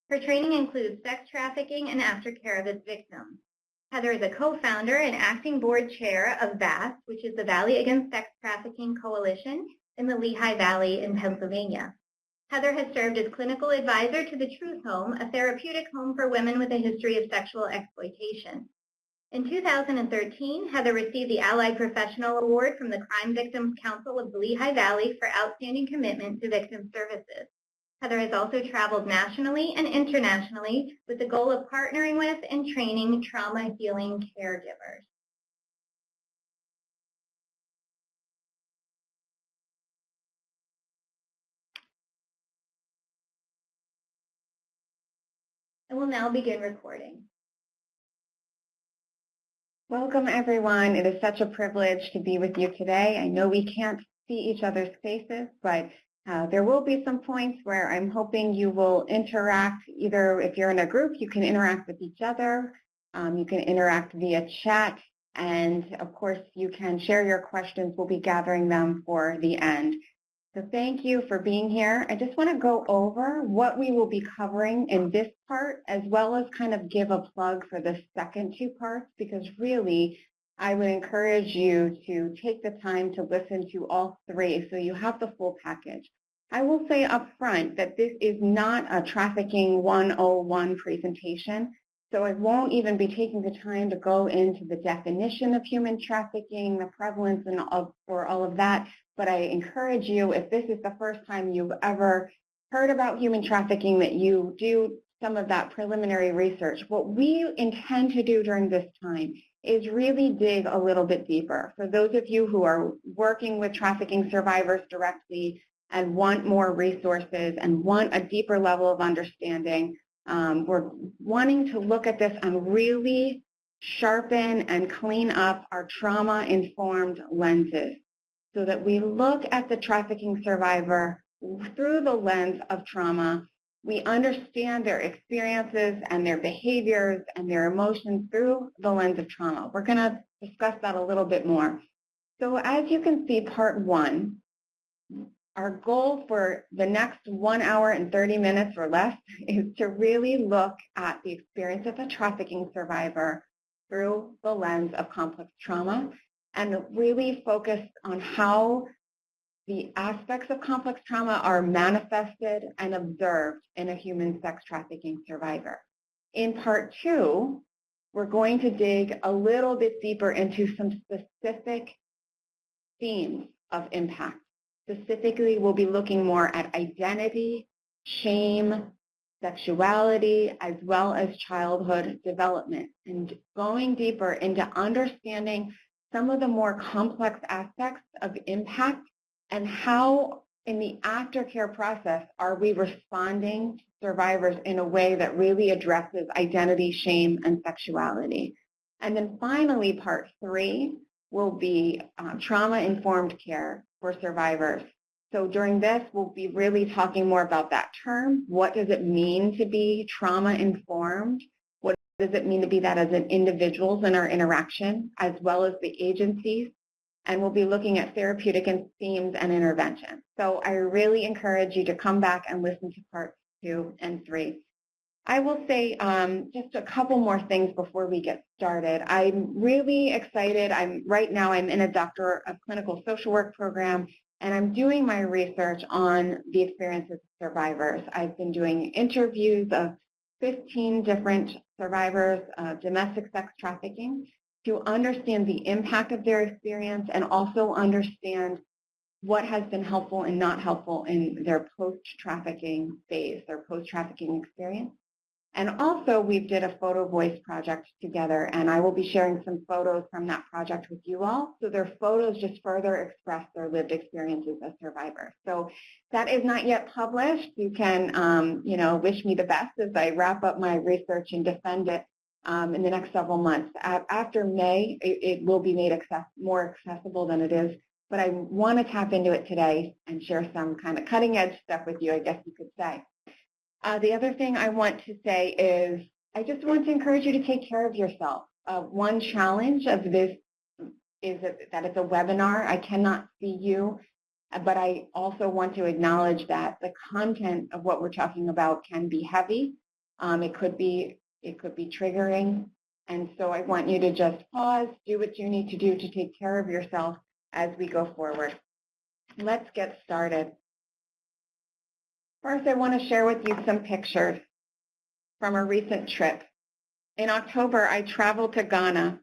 Her training includes sex trafficking and aftercare of its victims. Heather is a co-founder and acting board chair of VAST, which is the Valley Against Sex Trafficking Coalition in the Lehigh Valley in Pennsylvania. Heather has served as clinical advisor to the Truth Home, a therapeutic home for women with a history of sexual exploitation. In 2013, Heather received the Allied Professional Award from the Crime Victims Council of the Lehigh Valley for outstanding commitment to victim services. Heather has also traveled nationally and internationally with the goal of partnering with and training trauma healing caregivers. I will now begin recording. Welcome, everyone. It is such a privilege to be with you today. I know we can't see each other's faces, but there will be some points where I'm hoping you will interact. Either if you're in a group, you can interact with each other. You can interact via chat. And of course, you can share your questions. We'll be gathering them for the end. So thank you for being here. I just want to go over what we will be covering in this part, as well as kind of give a plug for the second two parts, because really I would encourage you to take the time to listen to all three so you have the full package. I will say up front that this is not a Trafficking 101 presentation, so I won't even be taking the time to go into the definition of human trafficking, the prevalence, and for all of that. But I encourage you, if this is the first time you've ever heard about human trafficking, that you do some of that preliminary research. What we intend to do during this time is really dig a little bit deeper. For those of you who are working with trafficking survivors directly and want more resources and want a deeper level of understanding, we're wanting to look at this and really sharpen and clean up our trauma-informed lenses, so that we look at the trafficking survivor through the lens of trauma. We understand their experiences and their behaviors and their emotions through the lens of trauma. We're going to discuss that a little bit more. So as you can see, part one, our goal for the next 1 hour and 30 minutes or less is to really look at the experience of a trafficking survivor through the lens of complex trauma, and really focus on how the aspects of complex trauma are manifested and observed in a human sex trafficking survivor. In part two, we're going to dig a little bit deeper into some specific themes of impact. Specifically, we'll be looking more at identity, shame, sexuality, as well as childhood development, and going deeper into understanding some of the more complex aspects of impact and how in the aftercare process are we responding to survivors in a way that really addresses identity, shame, and sexuality. And then finally, part three will be trauma-informed care for survivors. So during this, we'll be really talking more about that term. What does it mean to be trauma-informed? What does it mean to be that as an individuals in our interaction, as well as the agencies? And we'll be looking at therapeutic themes and intervention. So I really encourage you to come back and listen to parts 2 and 3. I will say just a couple more things before we get started. I'm really excited. Right now I'm in a Doctor of Clinical Social Work program, and I'm doing my research on the experiences of survivors. I've been doing interviews of 15 different survivors of domestic sex trafficking to understand the impact of their experience and also understand what has been helpful and not helpful in their post-trafficking phase, their post-trafficking experience. And also, we did a photo voice project together, and I will be sharing some photos from that project with you all. So their photos just further express their lived experiences as survivors. So that is not yet published. You can, wish me the best as I wrap up my research and defend it in the next several months. After May, it will be made more accessible than it is. But I want to tap into it today and share some kind of cutting edge stuff with you, I guess you could say. The other thing I want to say is I just want to encourage you to take care of yourself. One challenge of this is that it's a webinar. I cannot see you, but I also want to acknowledge that the content of what we're talking about can be heavy. It could be triggering. And so I want you to just pause, do what you need to do to take care of yourself as we go forward. Let's get started. First, I want to share with you some pictures from a recent trip. In October, I traveled to Ghana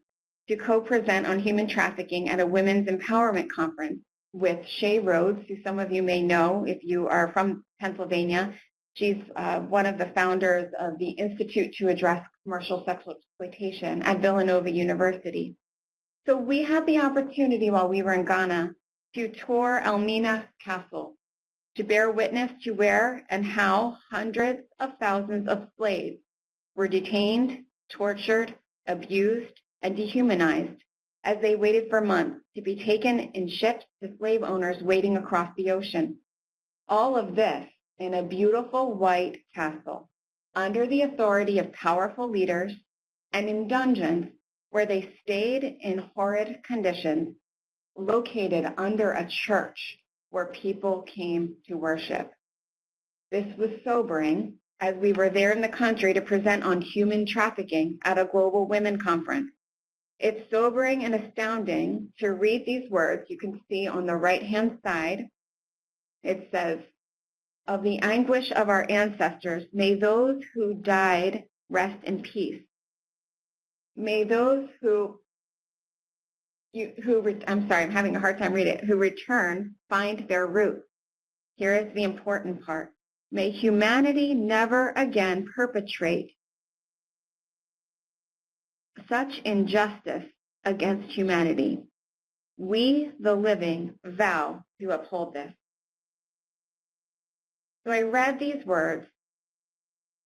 to co-present on human trafficking at a women's empowerment conference with Shay Rhodes, who some of you may know if you are from Pennsylvania. She's one of the founders of the Institute to Address Commercial Sexual Exploitation at Villanova University. So we had the opportunity while we were in Ghana to tour Elmina Castle, to bear witness to where and how hundreds of thousands of slaves were detained, tortured, abused, and dehumanized as they waited for months to be taken in ships to slave owners waiting across the ocean. All of this in a beautiful white castle, under the authority of powerful leaders and in dungeons where they stayed in horrid conditions, located under a church where people came to worship. This was sobering as we were there in the country to present on human trafficking at a global women conference. It's sobering and astounding to read these words. You can see on the right-hand side, it says, "Of the anguish of our ancestors, may those who died rest in peace. May those who return find their roots." Here is the important part. May humanity never again perpetrate such injustice against humanity. We, the living, vow to uphold this. So I read these words.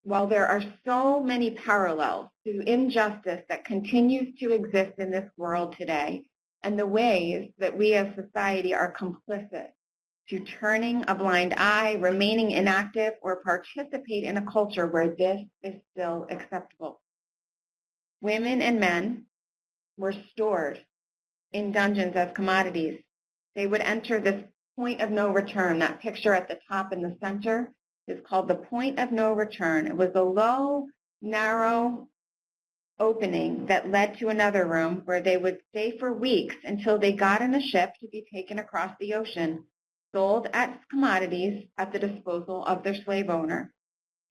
While there are so many parallels to injustice that continues to exist in this world today, and the ways that we as society are complicit to turning a blind eye, remaining inactive, or participate in a culture where this is still acceptable. Women and men were stored in dungeons as commodities. They would enter this point of no return. That picture at the top in the center is called the point of no return. It was a low, narrow opening that led to another room where they would stay for weeks until they got in a ship to be taken across the ocean, sold as commodities at the disposal of their slave owner,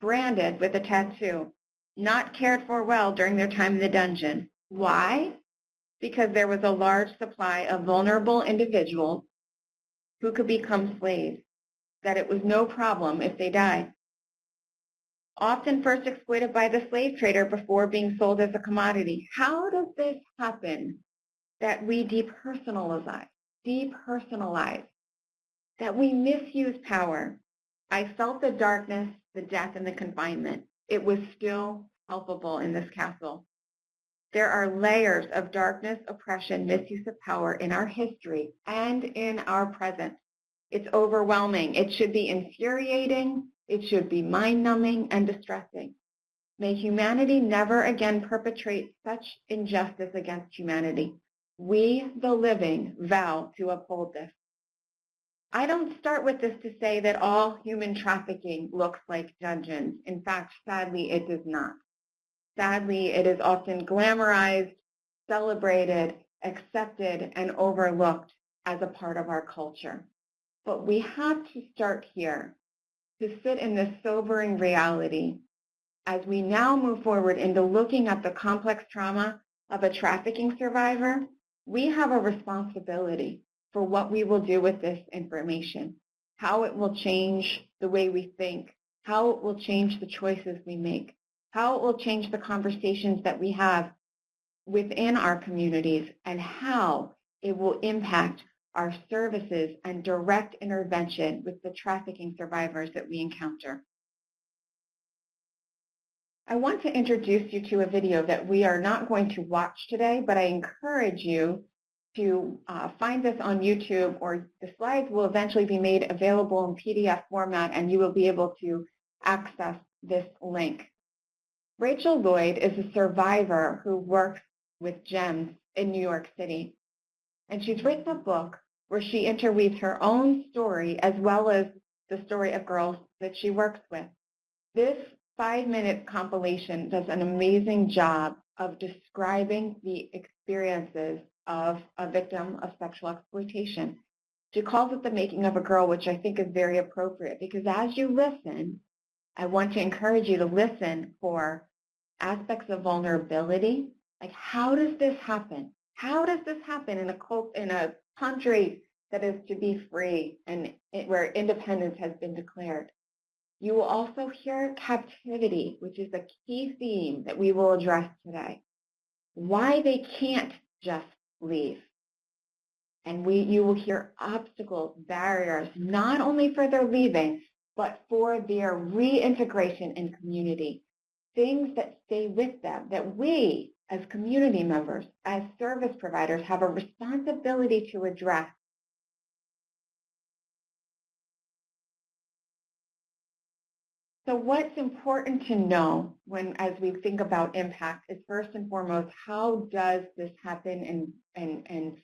branded with a tattoo, not cared for well during their time in the dungeon. Why? Because there was a large supply of vulnerable individuals who could become slaves, that it was no problem if they died. Often first exploited by the slave trader before being sold as a commodity. How does this happen that we depersonalize, that we misuse power? I felt the darkness, the death, and the confinement. It was still palpable in this castle. There are layers of darkness, oppression, misuse of power in our history and in our present. It's overwhelming. It should be infuriating. It should be mind-numbing and distressing. May humanity never again perpetrate such injustice against humanity. We, the living, vow to uphold this. I don't start with this to say that all human trafficking looks like dungeons. In fact, sadly, it does not. Sadly, it is often glamorized, celebrated, accepted, and overlooked as a part of our culture. But we have to start here to sit in this sobering reality as we now move forward into looking at the complex trauma of a trafficking survivor. We have a responsibility for what we will do with this information, how it will change the way we think, how it will change the choices we make, how it will change the conversations that we have within our communities, and how it will impact our services and direct intervention with the trafficking survivors that we encounter. I want to introduce you to a video that we are not going to watch today, but I encourage you to find this on YouTube, or the slides will eventually be made available in PDF format, and you will be able to access this link. Rachel Lloyd is a survivor who works with GEMS in New York City, and she's written a book where she interweaves her own story as well as the story of girls that she works with. This 5-minute compilation does an amazing job of describing the experiences of a victim of sexual exploitation. She calls it the making of a girl, which I think is very appropriate, because as you listen, I want to encourage you to listen for aspects of vulnerability. Like, how does this happen? How does this happen in a country that is to be free and where independence has been declared? You will also hear captivity, which is a key theme that we will address today. Why they can't just leave. And you will hear obstacles, barriers, not only for their leaving, but for their reintegration in community. Things that stay with them that we, as community members, as service providers, have a responsibility to address. So what's important to know as we think about impact is, first and foremost, how does this happen and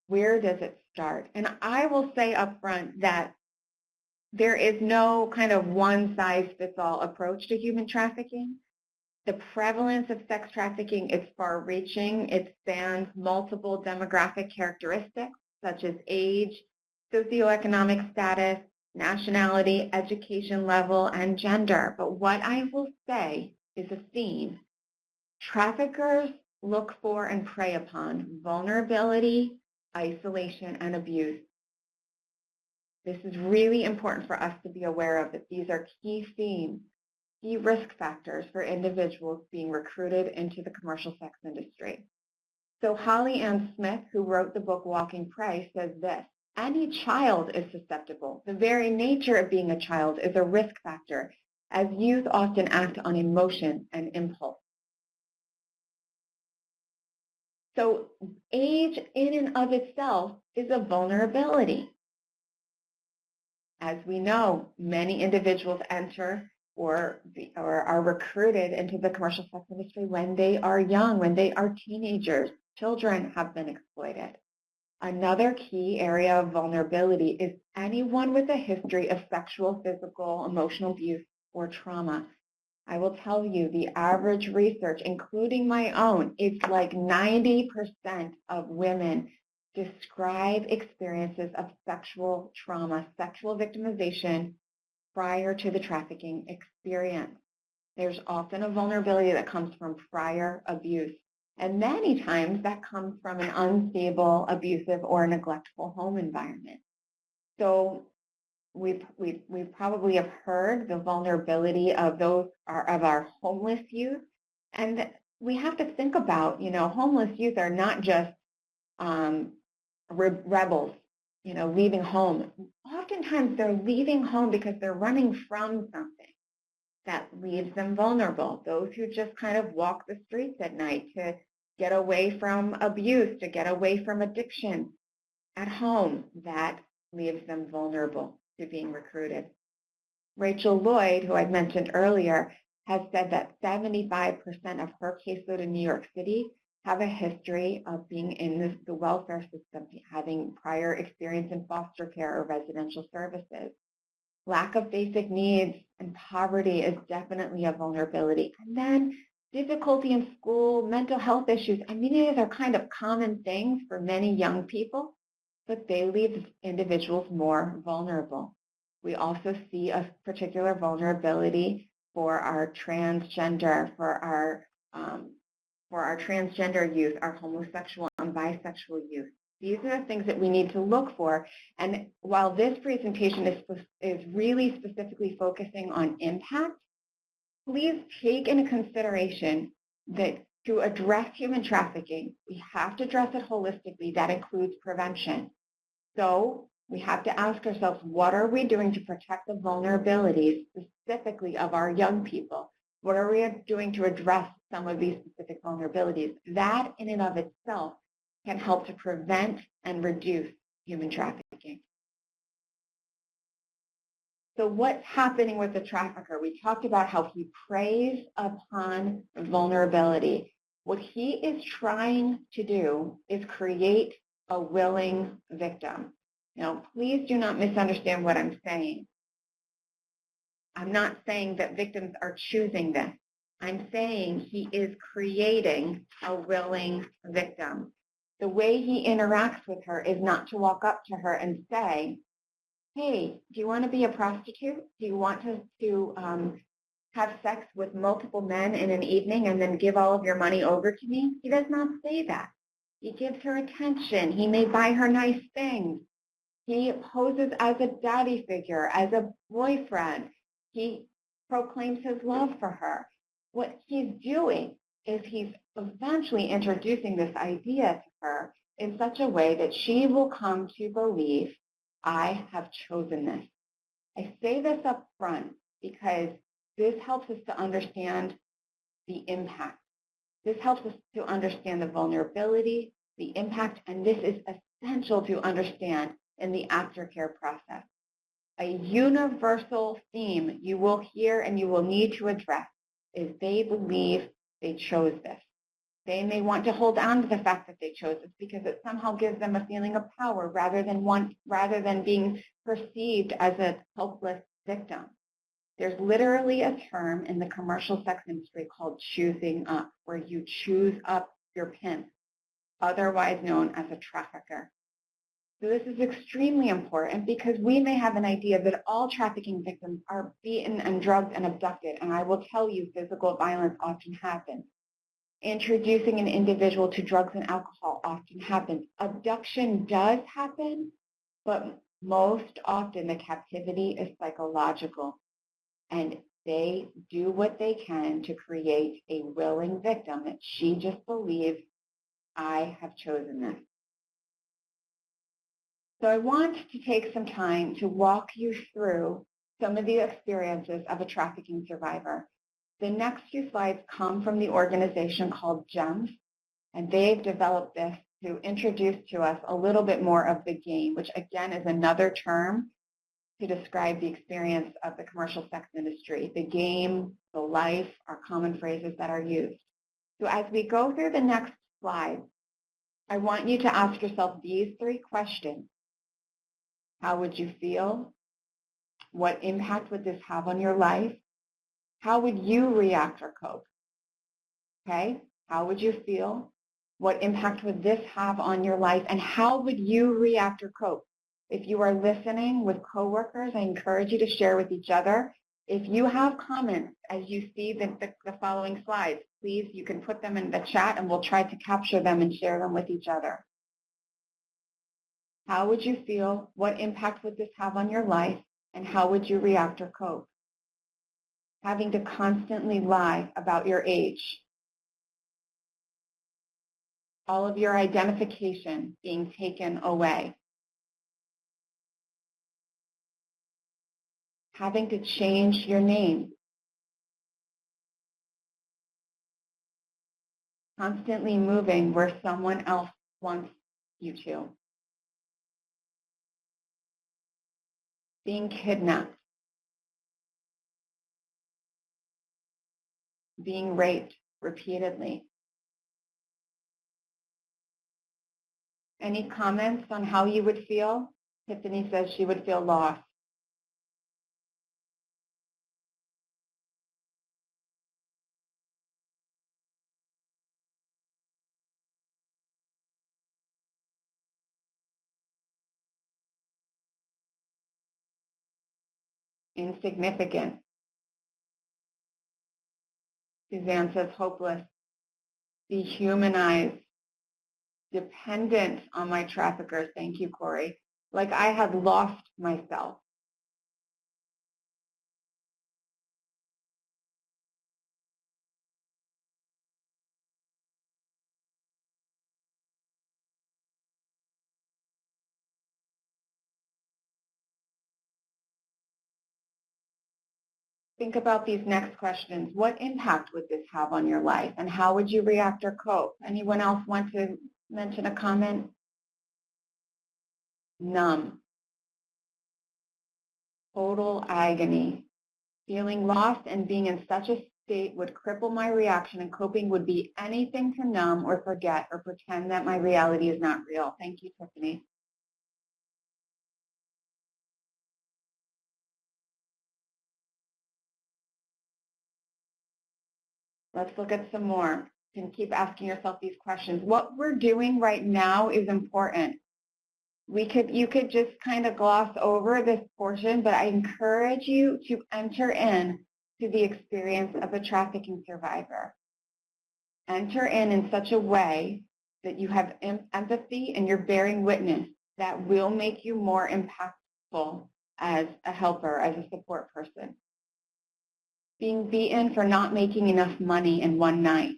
where does it start? And I will say up front that there is no kind of one-size-fits-all approach to human trafficking. The prevalence of sex trafficking is far-reaching. It spans multiple demographic characteristics such as age, socioeconomic status, nationality, education level, and gender. But what I will say is a theme. Traffickers look for and prey upon vulnerability, isolation, and abuse. This is really important for us to be aware of, that these are key themes, key risk factors for individuals being recruited into the commercial sex industry. So Holly Ann Smith, who wrote the book Walking Prey, says this: any child is susceptible. The very nature of being a child is a risk factor, as youth often act on emotion and impulse. So age in and of itself is a vulnerability. As we know, many individuals enter or are recruited into the commercial sex industry when they are young, when they are teenagers. Children have been exploited. Another key area of vulnerability is anyone with a history of sexual, physical, emotional abuse or trauma. I will tell you, the average research, including my own, it's like 90% of women describe experiences of sexual trauma, sexual victimization prior to the trafficking experience. There's often a vulnerability that comes from prior abuse. And many times that comes from an unstable, abusive, or neglectful home environment. So we probably have heard the vulnerability of our homeless youth. And we have to think about, homeless youth are not just rebels, leaving home. Oftentimes they're leaving home because they're running from something that leaves them vulnerable. Those who just kind of walk the streets at night to get away from abuse, to get away from addiction at home, that leaves them vulnerable to being recruited. Rachel Lloyd, who I mentioned earlier, has said that 75% of her caseload in New York City have a history of being in the welfare system, having prior experience in foster care or residential services. Lack of basic needs and poverty is definitely a vulnerability. And then difficulty in school, mental health issues. I mean, these are kind of common things for many young people, but they leave individuals more vulnerable. We also see a particular vulnerability for our transgender, for our transgender youth, our homosexual and bisexual youth. These are the things that we need to look for. And while this presentation is really specifically focusing on impact, please take into consideration that to address human trafficking, we have to address it holistically. That includes prevention. So we have to ask ourselves, what are we doing to protect the vulnerabilities specifically of our young people? What are we doing to address some of these specific vulnerabilities? That in and of itself can help to prevent and reduce human trafficking. So what's happening with the trafficker? We talked about how he preys upon vulnerability. What he is trying to do is create a willing victim. Now, please do not misunderstand what I'm saying. I'm not saying that victims are choosing this. I'm saying he is creating a willing victim. The way he interacts with her is not to walk up to her and say, hey, do you want to be a prostitute? Do you want to have sex with multiple men in an evening and then give all of your money over to me? He does not say that. He gives her attention. He may buy her nice things. He poses as a daddy figure, as a boyfriend. He proclaims his love for her. What he's doing is he's eventually introducing this idea to her in such a way that she will come to believe, I have chosen this. I say this up front because this helps us to understand the impact. This helps us to understand the vulnerability, the impact, and this is essential to understand in the aftercare process. A universal theme you will hear and you will need to address is they believe they chose this. They may want to hold on to the fact that they chose this because it somehow gives them a feeling of power rather than being perceived as a helpless victim. There's literally a term in the commercial sex industry called choosing up, where you choose up your pimp, otherwise known as a trafficker. So this is extremely important because we may have an idea that all trafficking victims are beaten and drugged and abducted, and I will tell you physical violence often happens. Introducing an individual to drugs and alcohol often happens. Abduction does happen, but most often the captivity is psychological, and they do what they can to create a willing victim that she just believes, I have chosen this. So I want to take some time to walk you through some of the experiences of a trafficking survivor. The next few slides come from the organization called GEMS, and they've developed this to introduce to us a little bit more of the game, which again is another term to describe the experience of the commercial sex industry. The game, the life are common phrases that are used. So as we go through the next slide, I want you to ask yourself these three questions. How would you feel? What impact would this have on your life? How would you react or cope? Okay, how would you feel? What impact would this have on your life? And how would you react or cope? If you are listening with coworkers, I encourage you to share with each other. If you have comments as you see the following slides, please, you can put them in the chat and we'll try to capture them and share them with each other. How would you feel? What impact would this have on your life? And how would you react or cope? Having to constantly lie about your age. All of your identification being taken away. Having to change your name. Constantly moving where someone else wants you to. Being kidnapped. Being raped repeatedly. Any comments on how you would feel? Tiffany says she would feel lost. Insignificant. Suzanne says hopeless. Dehumanized. Dependent on my traffickers. Thank you, Corey. Like I had lost myself. Think about these next questions. What impact would this have on your life? And how would you react or cope? Anyone else want to mention a comment? Numb. Total agony. Feeling lost and being in such a state would cripple my reaction, and coping would be anything to numb or forget or pretend that my reality is not real. Thank you, Tiffany. Let's look at some more. You can keep asking yourself these questions. What we're doing right now is important. You could just kind of gloss over this portion, but I encourage you to enter in to the experience of a trafficking survivor. Enter in such a way that you have empathy and you're bearing witness that will make you more impactful as a helper, as a support person. Being beaten for not making enough money in one night.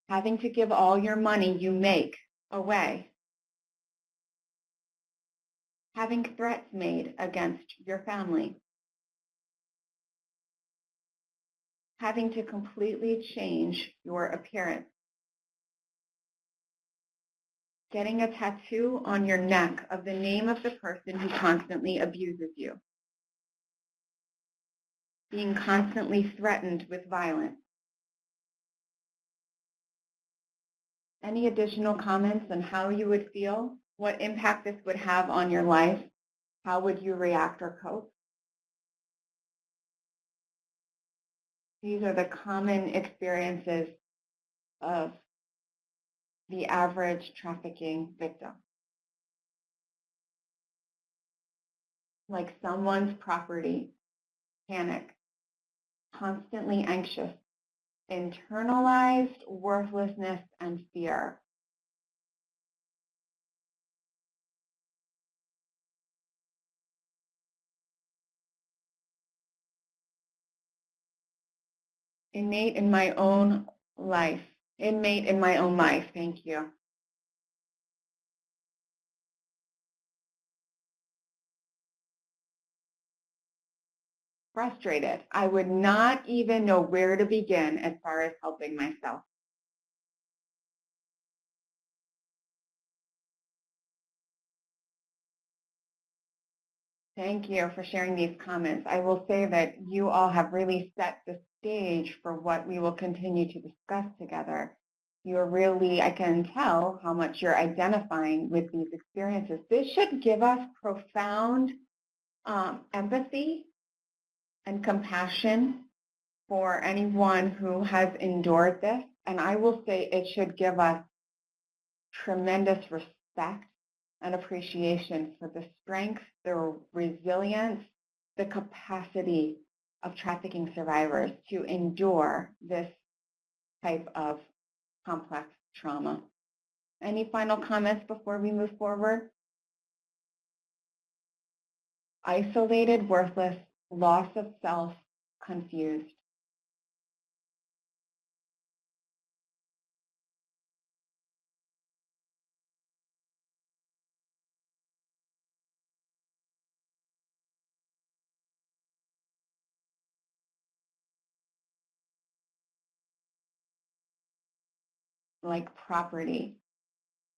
Having to give all your money you make away. Having threats made against your family. Having to completely change your appearance. Getting a tattoo on your neck of the name of the person who constantly abuses you. Being constantly threatened with violence. Any additional comments on how you would feel? What impact this would have on your life? How would you react or cope? These are the common experiences of the average trafficking victim. Like someone's property, panic, constantly anxious, internalized worthlessness and fear. Inmate in my own life, thank you. Frustrated. I would not even know where to begin as far as helping myself. Thank you for sharing these comments. I will say that you all have really set the stage for what we will continue to discuss together. You're really, I can tell how much you're identifying with these experiences. This should give us profound empathy and compassion for anyone who has endured this. And I will say it should give us tremendous respect and appreciation for the strength, the resilience, the capacity of trafficking survivors to endure this type of complex trauma. Any final comments before we move forward? Isolated, worthless, loss of self, confused. Like property,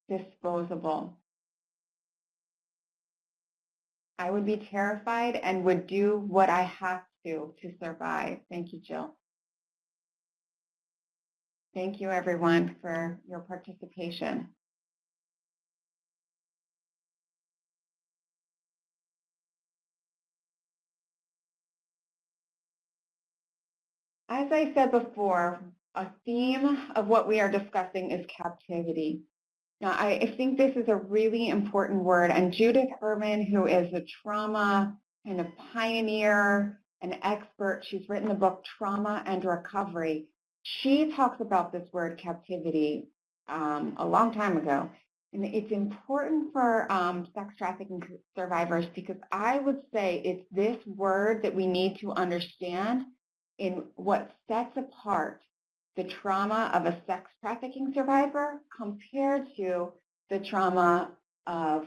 disposable. I would be terrified and would do what I have to survive. Thank you, Jill. Thank you, everyone, for your participation. As I said before, a theme of what we are discussing is captivity. Now, I think this is a really important word, and Judith Herman, who is a trauma kind of pioneer, an expert, she's written the book Trauma and Recovery. She talks about this word captivity a long time ago. And it's important for sex trafficking survivors because I would say it's this word that we need to understand in what sets apart the trauma of a sex trafficking survivor compared to the trauma of,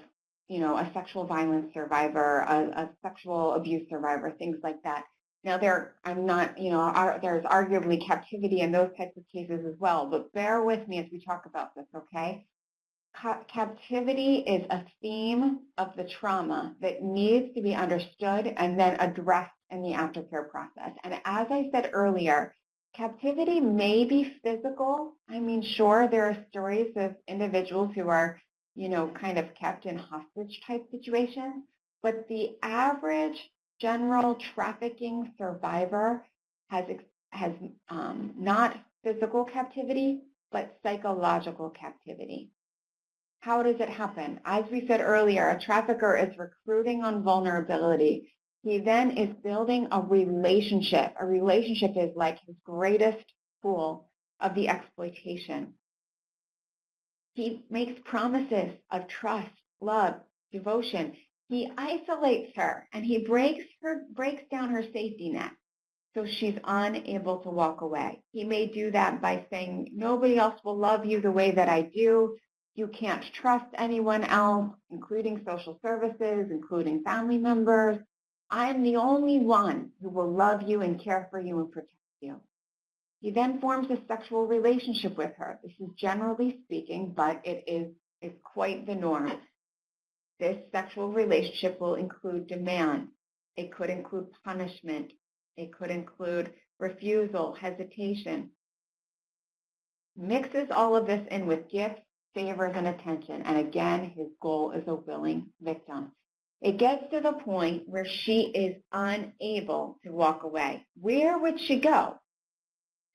a sexual violence survivor, a sexual abuse survivor, things like that. Now, there's arguably captivity in those types of cases as well, but bear with me as we talk about this, okay? Captivity is a theme of the trauma that needs to be understood and then addressed in the aftercare process. And as I said earlier, captivity may be physical. I mean, sure, there are stories of individuals who are, kind of kept in hostage type situations, but the average general trafficking survivor has not physical captivity, but psychological captivity. How does it happen? As we said earlier, a trafficker is recruiting on vulnerability. He then is building a relationship. A relationship is like his greatest tool of the exploitation. He makes promises of trust, love, devotion. He isolates her and he breaks down her safety net so she's unable to walk away. He may do that by saying, nobody else will love you the way that I do. You can't trust anyone else, including social services, including family members. I'm the only one who will love you and care for you and protect you. He then forms a sexual relationship with her. This is generally speaking, but it is quite the norm. This sexual relationship will include demand. It could include punishment. It could include refusal, hesitation. Mixes all of this in with gifts, favors, and attention. And again, his goal is a willing victim. It gets to the point where she is unable to walk away. Where would she go?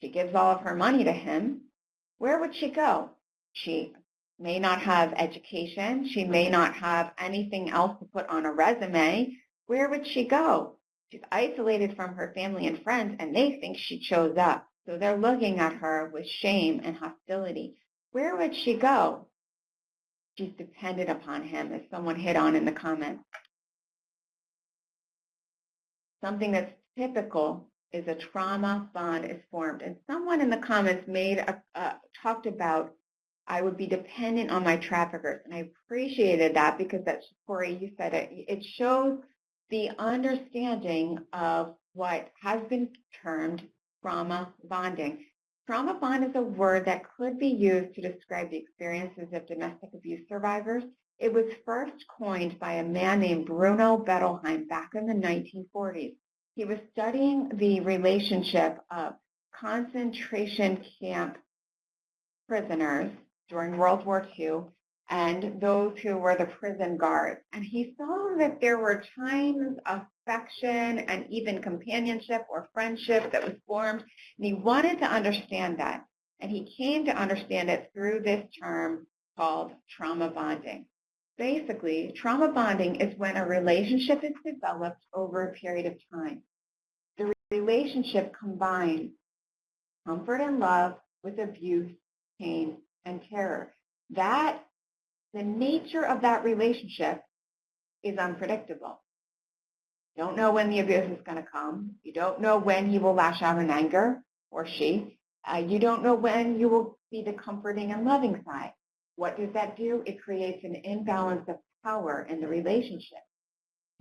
She gives all of her money to him. Where would she go? She may not have education. She may not have anything else to put on a resume. Where would she go? She's isolated from her family and friends, and they think she chose up. So they're looking at her with shame and hostility. Where would she go? She's dependent upon him, as someone hit on in the comments. Something that's typical is a trauma bond is formed. And someone in the comments talked about, I would be dependent on my traffickers. And I appreciated that because that's, Corey, you said it. It shows the understanding of what has been termed trauma bonding. Trauma bond is a word that could be used to describe the experiences of domestic abuse survivors. It was first coined by a man named Bruno Bettelheim back in the 1940s. He was studying the relationship of concentration camp prisoners during World War II and those who were the prison guards. And he saw that there were times of affection and even companionship or friendship that was formed. And he wanted to understand that. And he came to understand it through this term called trauma bonding. Basically, trauma bonding is when a relationship is developed over a period of time. The relationship combines comfort and love with abuse, pain, and terror. The nature of that relationship is unpredictable. You don't know when the abuse is going to come. You don't know when he will lash out in anger, or she. You don't know when you will see the comforting and loving side. What does that do? It creates an imbalance of power in the relationship.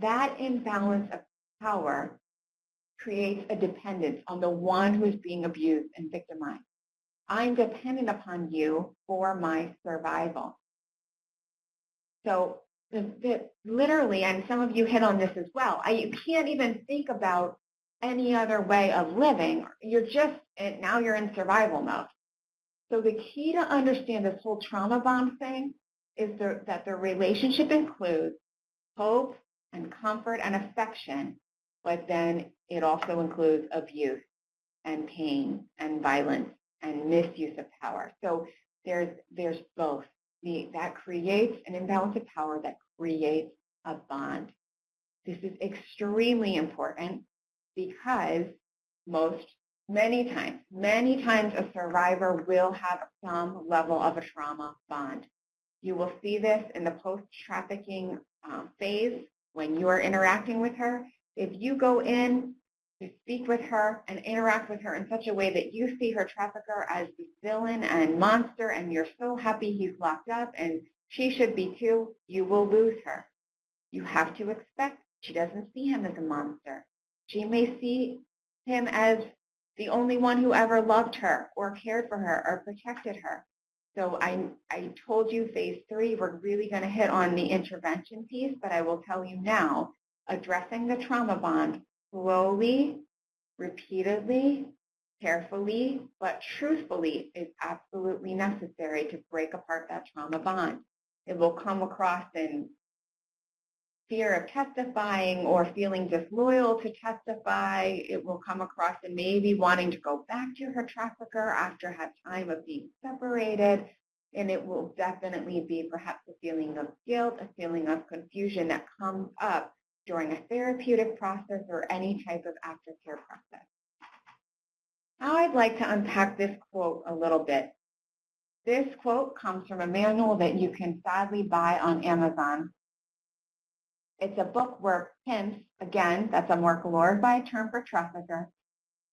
That imbalance of power creates a dependence on the one who is being abused and victimized. I'm dependent upon you for my survival. So literally, and some of you hit on this as well, you can't even think about any other way of living. Now you're in survival mode. So the key to understand this whole trauma bond thing is that the relationship includes hope and comfort and affection, but then it also includes abuse and pain and violence and misuse of power. So there's both. That creates an imbalance of power that creates a bond. This is extremely important because many times a survivor will have some level of a trauma bond. You will see this in the post-trafficking phase when you are interacting with her. If you go in to speak with her and interact with her in such a way that you see her trafficker as the villain and monster and you're so happy he's locked up and she should be too, you will lose her. You have to expect she doesn't see him as a monster. She may see him as the only one who ever loved her or cared for her or protected her. So I told you phase 3, we're really going to hit on the intervention piece, but I will tell you now, addressing the trauma bond slowly, repeatedly, carefully, but truthfully is absolutely necessary to break apart that trauma bond. It will come across in fear of testifying or feeling disloyal to testify. It will come across in maybe wanting to go back to her trafficker after a time of being separated. And it will definitely be perhaps a feeling of guilt, a feeling of confusion that comes up during a therapeutic process or any type of aftercare process. Now I'd like to unpack this quote a little bit. This quote comes from a manual that you can sadly buy on Amazon. It's a book where pimps, again, that's a more glorified term for trafficker,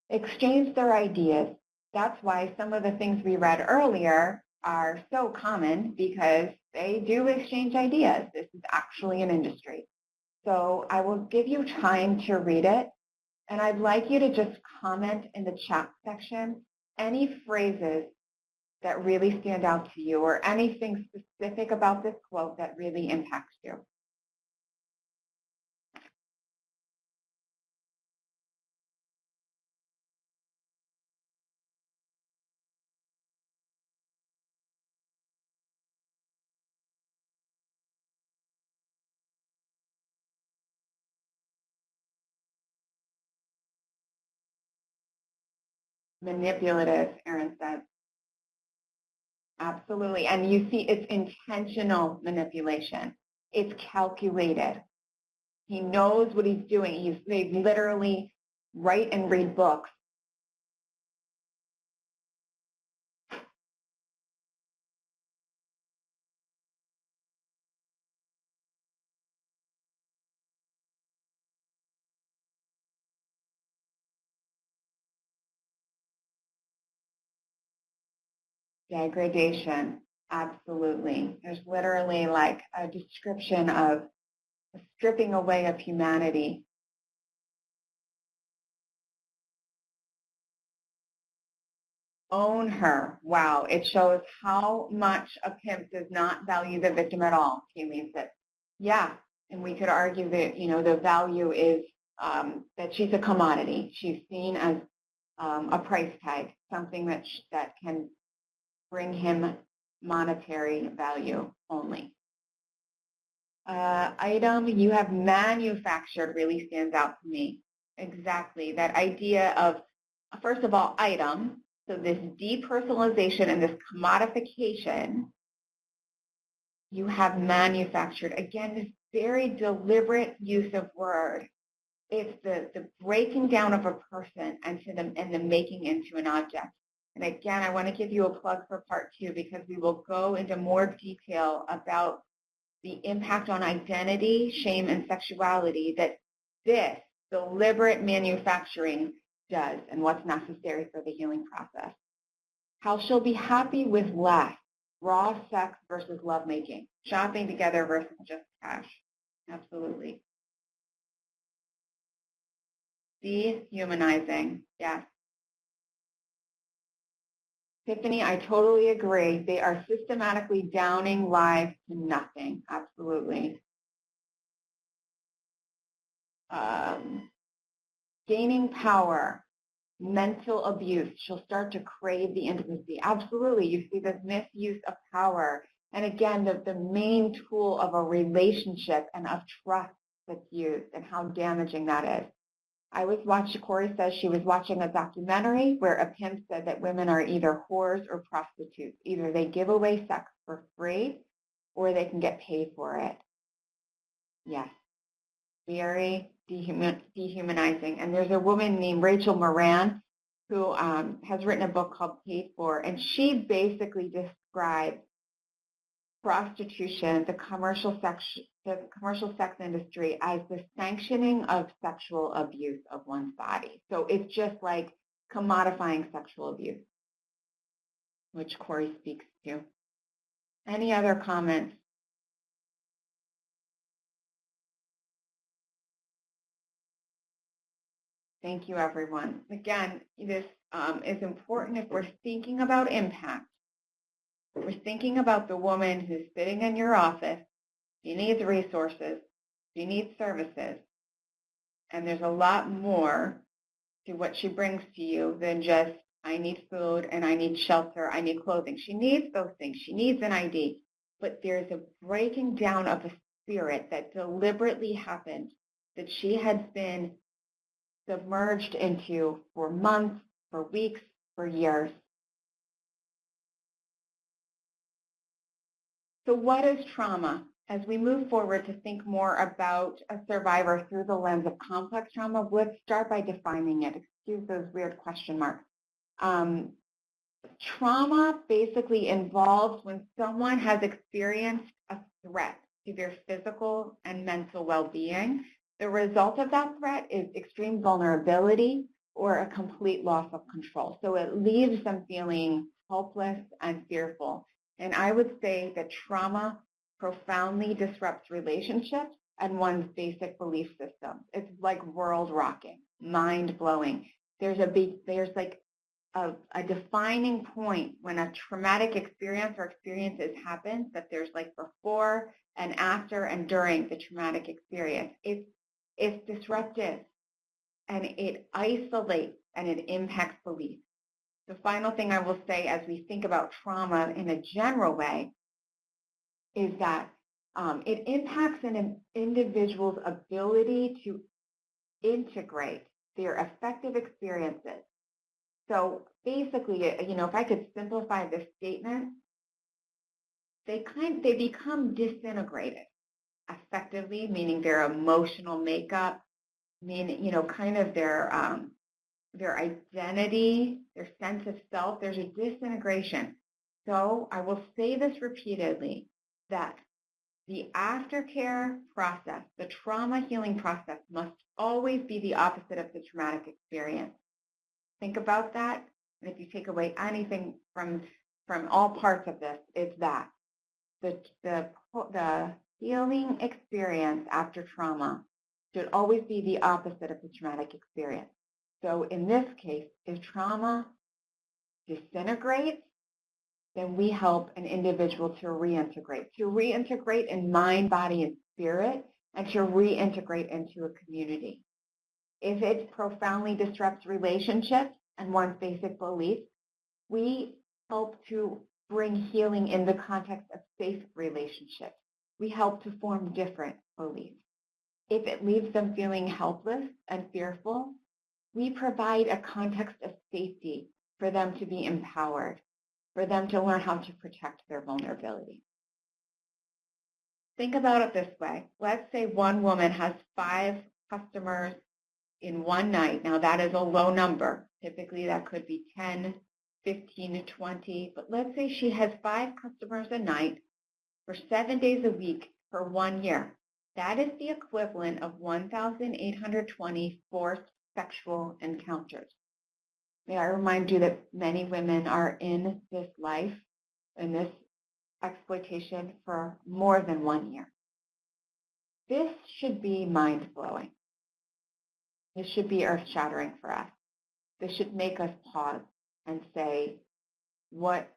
exchange their ideas. That's why some of the things we read earlier are so common, because they do exchange ideas. This is actually an industry. So I will give you time to read it, and I'd like you to just comment in the chat section any phrases that really stand out to you or anything specific about this quote that really impacts you. Manipulative, Erin said. Absolutely. And you see, it's intentional manipulation. It's calculated. He knows what he's doing. They literally write and read books. Degradation. Absolutely. There's literally like a description of a stripping away of humanity. Own her. Wow. It shows how much a pimp does not value the victim at all. He leaves it. Yeah. And we could argue that, the value is that she's a commodity. She's seen as a price tag, something that can bring him monetary value only. Item you have manufactured really stands out to me. Exactly. That idea of, first of all, item. So this depersonalization and this commodification, you have manufactured. Again, this very deliberate use of word. It's the breaking down of a person and the making into an object. And again, I want to give you a plug for part 2, because we will go into more detail about the impact on identity, shame, and sexuality that this deliberate manufacturing does and what's necessary for the healing process. How she'll be happy with less, raw sex versus lovemaking, shopping together versus just cash. Absolutely. Dehumanizing, yes. Tiffany, I totally agree. They are systematically downing lives to nothing. Absolutely. Gaining power, mental abuse. She'll start to crave the intimacy. Absolutely. You see this misuse of power. And again, the main tool of a relationship and of trust that's used, and how damaging that is. Corey says she was watching a documentary where a pimp said that women are either whores or prostitutes. Either they give away sex for free or they can get paid for it. Yes, very dehumanizing. And there's a woman named Rachel Moran who has written a book called Paid For, and she basically describes prostitution, the commercial sex industry, as the sanctioning of sexual abuse of one's body. So it's just like commodifying sexual abuse, which Corey speaks to. Any other comments? Thank you, everyone. Again, this is important if we're thinking about impact. We're thinking about the woman who's sitting in your office. She needs resources. She needs services. And there's a lot more to what she brings to you than just, I need food and I need shelter, I need clothing. She needs those things. She needs an ID. But there's a breaking down of a spirit that deliberately happened, that she had been submerged into for months, for weeks, for years. So what is trauma? As we move forward to think more about a survivor through the lens of complex trauma, let's start by defining it. Excuse those weird question marks. Trauma basically involves when someone has experienced a threat to their physical and mental well-being. The result of that threat is extreme vulnerability or a complete loss of control. So it leaves them feeling helpless and fearful. And I would say that trauma profoundly disrupts relationships and one's basic belief systems. It's like world rocking, mind blowing. There's like a defining point when a traumatic experience or experiences happens, that there's like before and after and during the traumatic experience. It's disruptive and it isolates and it impacts belief. The final thing I will say as we think about trauma in a general way is that it impacts an individual's ability to integrate their affective experiences. So basically, if I could simplify this statement, they become disintegrated affectively, meaning their emotional makeup, meaning, kind of their identity, their sense of self. There's a disintegration. So I will say this repeatedly, that the aftercare process, the trauma healing process, must always be the opposite of the traumatic experience. Think about that. And if you take away anything from all parts of this, it's that. The healing experience after trauma should always be the opposite of the traumatic experience. So in this case, if trauma disintegrates, then we help an individual to reintegrate in mind, body, and spirit, and to reintegrate into a community. If it profoundly disrupts relationships and one's basic beliefs, we help to bring healing in the context of safe relationships. We help to form different beliefs. If it leaves them feeling helpless and fearful, we provide a context of safety for them to be empowered, for them to learn how to protect their vulnerability. Think about it this way. Let's say one woman has 5 customers in one night. Now that is a low number. Typically that could be 10, 15, 20, but let's say she has 5 customers a night for 7 days a week for 1 year. That is the equivalent of 1,820 forced sexual encounters. May I remind you that many women are in this life, in this exploitation, for more than 1 year. This should be mind-blowing. This should be earth-shattering for us. This should make us pause and say, what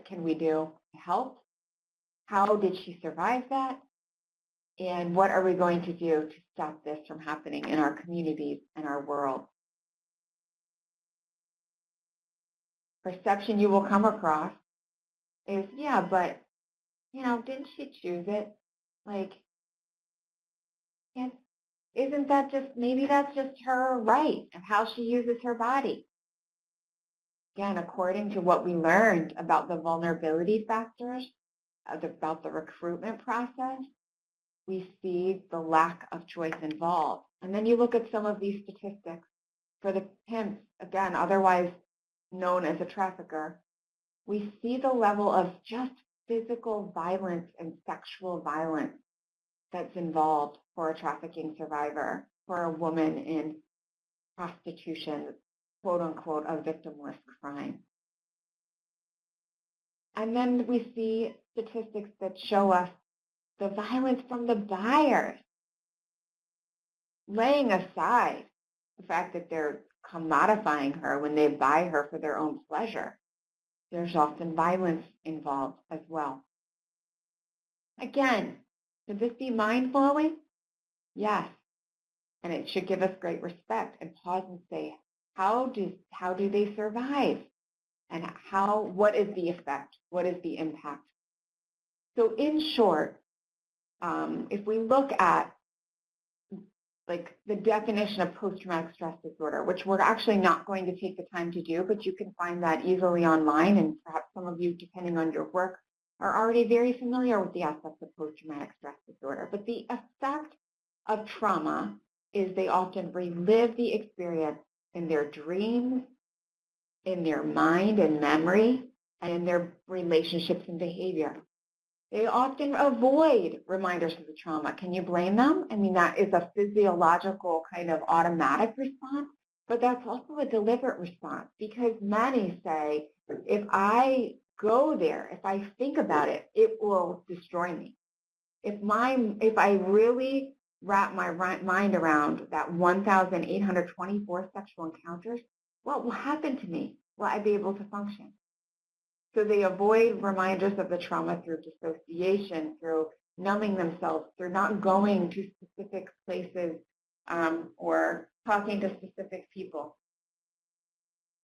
can we do to help? How did she survive that? And what are we going to do to stop this from happening in our communities and our world? Perception you will come across is, yeah, but, didn't she choose it? Like, isn't that maybe that's just her right of how she uses her body? Again, according to what we learned about the vulnerability factors, about the recruitment process, we see the lack of choice involved. And then you look at some of these statistics for the pimps, again, otherwise known as a trafficker, we see the level of just physical violence and sexual violence that's involved for a trafficking survivor, for a woman in prostitution, quote unquote, a victimless crime. And then we see statistics that show us the violence from the buyers, laying aside the fact that they're commodifying her when they buy her for their own pleasure. There's often violence involved as well. Again, should this be mind-blowing? Yes. And it should give us great respect and pause and say, how do they survive? And what is the effect? What is the impact? So in short, If we look at like the definition of post-traumatic stress disorder, which we're actually not going to take the time to do, but you can find that easily online, and perhaps some of you, depending on your work, are already very familiar with the aspects of post-traumatic stress disorder. But the effect of trauma is they often relive the experience in their dreams, in their mind and memory, and in their relationships and behavior. They often avoid reminders of the trauma. Can you blame them? I mean, that is a physiological kind of automatic response, but that's also a deliberate response, because many say, if I go there, if I think about it, it will destroy me. If I really wrap my mind around that 1,824 sexual encounters, what will happen to me? Will I be able to function? So they avoid reminders of the trauma through dissociation, through numbing themselves, through not going to specific places or talking to specific people.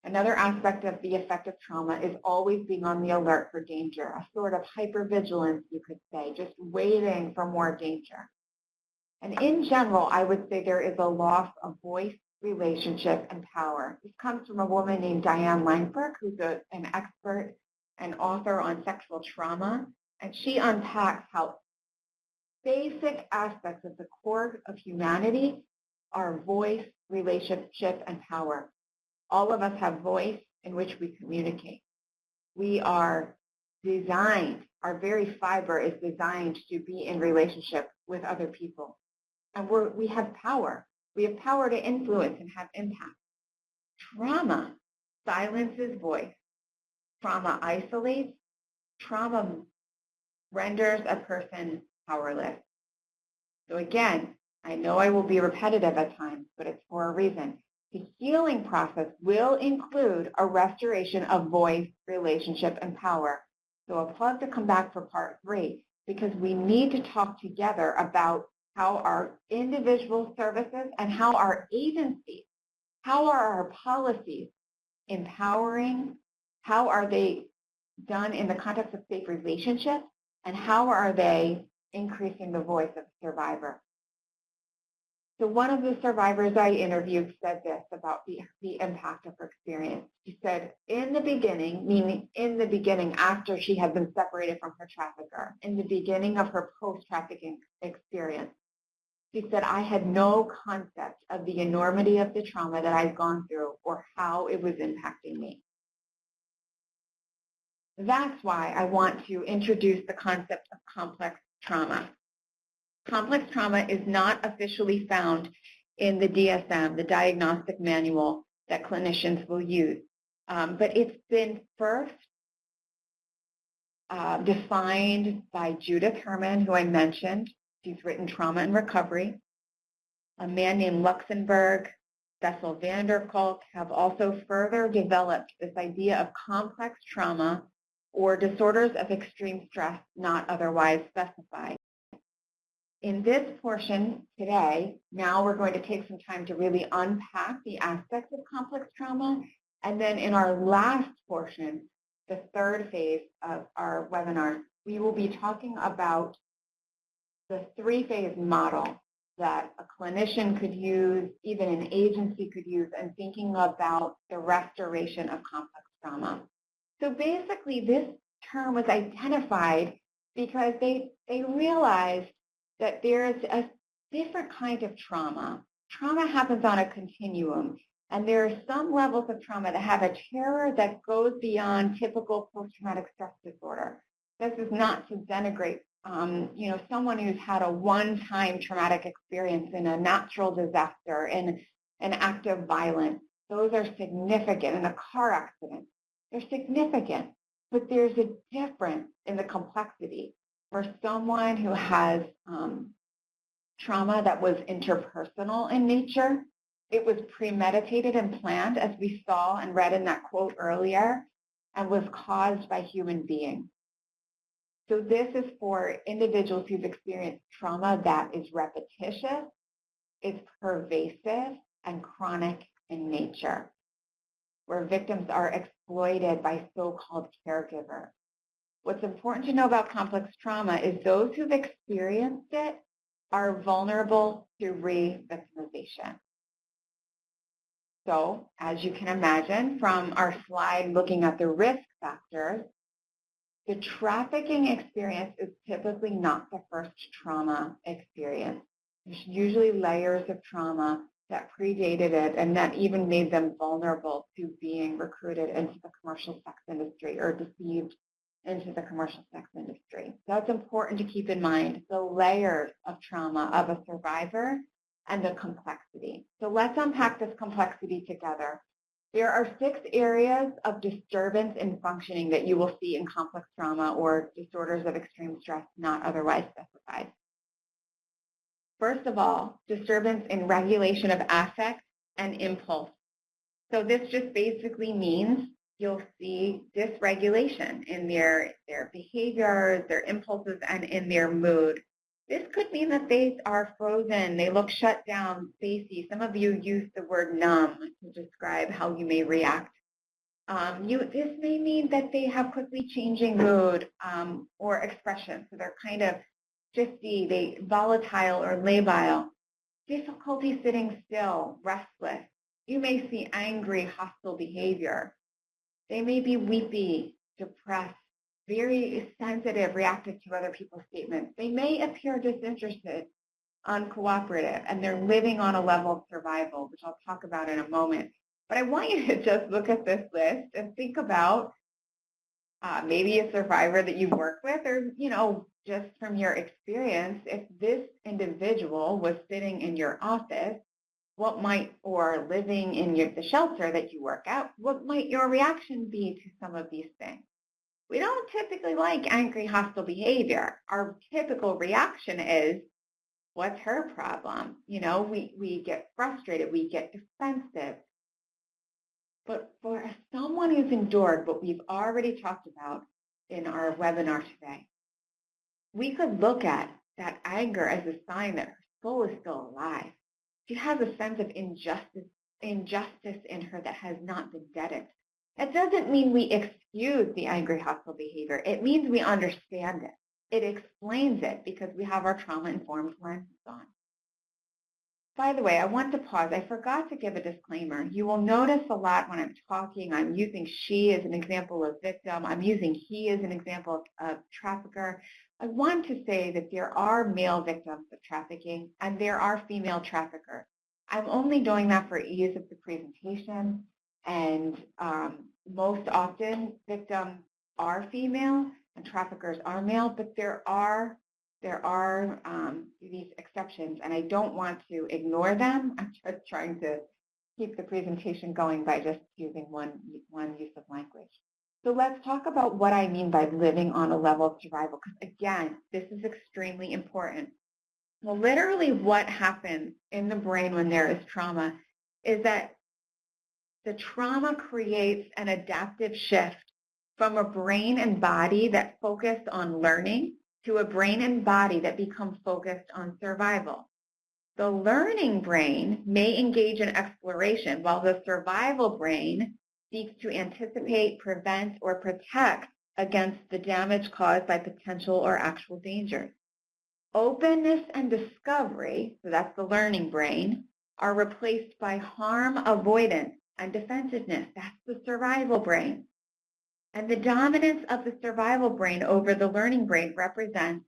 Another aspect of the effect of trauma is always being on the alert for danger, a sort of hypervigilance, you could say, just waiting for more danger. And in general, I would say there is a loss of voice, relationship, and power. This comes from a woman named Diane Langberg, who's an expert and author on sexual trauma, and she unpacks how basic aspects of the core of humanity are voice, relationship, and power. All of us have voice in which we communicate. We are designed, our very fiber is designed to be in relationship with other people. And we have power. We have power to influence and have impact. Trauma silences voice. Trauma isolates. Trauma renders a person powerless. So again, I know I will be repetitive at times, but it's for a reason. The healing process will include a restoration of voice, relationship, and power. So a plug to come back for part 3, because we need to talk together about how our individual services and how our agencies, how are our policies empowering, how are they done in the context of safe relationships, and how are they increasing the voice of the survivor. So one of the survivors I interviewed said this about the impact of her experience. She said, in the beginning, meaning in the beginning after she had been separated from her trafficker, in the beginning of her post-trafficking experience, she said, I had no concept of the enormity of the trauma that I'd gone through or how it was impacting me. That's why I want to introduce the concept of complex trauma. Complex trauma is not officially found in the DSM, the diagnostic manual that clinicians will use, but it's been first defined by Judith Herman, who I mentioned. She's written Trauma and Recovery. A man named Luxembourg, Bessel van der Kolk have also further developed this idea of complex trauma or disorders of extreme stress not otherwise specified. In this portion today, now we're going to take some time to really unpack the aspects of complex trauma. And then in our last portion, the third phase of our webinar, we will be talking about the 3-phase model that a clinician could use, even an agency could use, and thinking about the restoration of complex trauma. So basically, this term was identified because they realized that there's a different kind of trauma. Trauma happens on a continuum, and there are some levels of trauma that have a terror that goes beyond typical post-traumatic stress disorder. This is not to denigrate someone who's had a one-time traumatic experience in a natural disaster, in an act of violence. Those are significant. In a car accident, they're significant, but there's a difference in the complexity. For someone who has trauma that was interpersonal in nature, it was premeditated and planned, as we saw and read in that quote earlier, and was caused by human beings. So this is for individuals who've experienced trauma that is repetitious, is pervasive, and chronic in nature, where victims are exploited by so-called caregivers. What's important to know about complex trauma is those who've experienced it are vulnerable to re-victimization. So, as you can imagine from our slide looking at the risk factors, the trafficking experience is typically not the first trauma experience. There's usually layers of trauma that predated it and that even made them vulnerable to being recruited into the commercial sex industry or deceived into the commercial sex industry. That's important to keep in mind, the layers of trauma of a survivor and the complexity. So let's unpack this complexity together. There are 6 areas of disturbance in functioning that you will see in complex trauma or disorders of extreme stress not otherwise specified. First of all, disturbance in regulation of affect and impulse. So this just basically means you'll see dysregulation in their behaviors, their impulses, and in their mood. This could mean that they are frozen, they look shut down, spacey. Some of you use the word numb to describe how you may react. This may mean that they have quickly changing mood or expression. So they're kind of shifty, they volatile or labile. Difficulty sitting still, restless. You may see angry, hostile behavior. They may be weepy, depressed, very sensitive, reactive to other people's statements. They may appear disinterested, uncooperative, and they're living on a level of survival, which I'll talk about in a moment. But I want you to just look at this list and think about maybe a survivor that you've worked with, or, just from your experience, if this individual was sitting in your office, or living in the shelter that you work at, what might your reaction be to some of these things? We don't typically like angry, hostile behavior. Our typical reaction is, what's her problem? We get frustrated, we get defensive. But for someone who's endured what we've already talked about in our webinar today, we could look at that anger as a sign that her soul is still alive. She has a sense of injustice in her that has not been deadened. That doesn't mean we excuse the angry, hostile behavior. It means we understand it. It explains it because we have our trauma-informed lenses on. By the way, I want to pause. I forgot to give a disclaimer. You will notice a lot when I'm talking, I'm using she as an example of victim. I'm using he as an example of trafficker. I want to say that there are male victims of trafficking and there are female traffickers. I'm only doing that for ease of the presentation, and most often victims are female and traffickers are male, but there are these exceptions, and I don't want to ignore them. I'm just trying to keep the presentation going by just using one use of language. So let's talk about what I mean by living on a level of survival, because again, this is extremely important. Well, literally what happens in the brain when there is trauma is that the trauma creates an adaptive shift from a brain and body that focused on learning to a brain and body that become focused on survival. The learning brain may engage in exploration, while the survival brain seeks to anticipate, prevent, or protect against the damage caused by potential or actual dangers. Openness and discovery, so that's the learning brain, are replaced by harm avoidance and defensiveness. That's the survival brain. And the dominance of the survival brain over the learning brain represents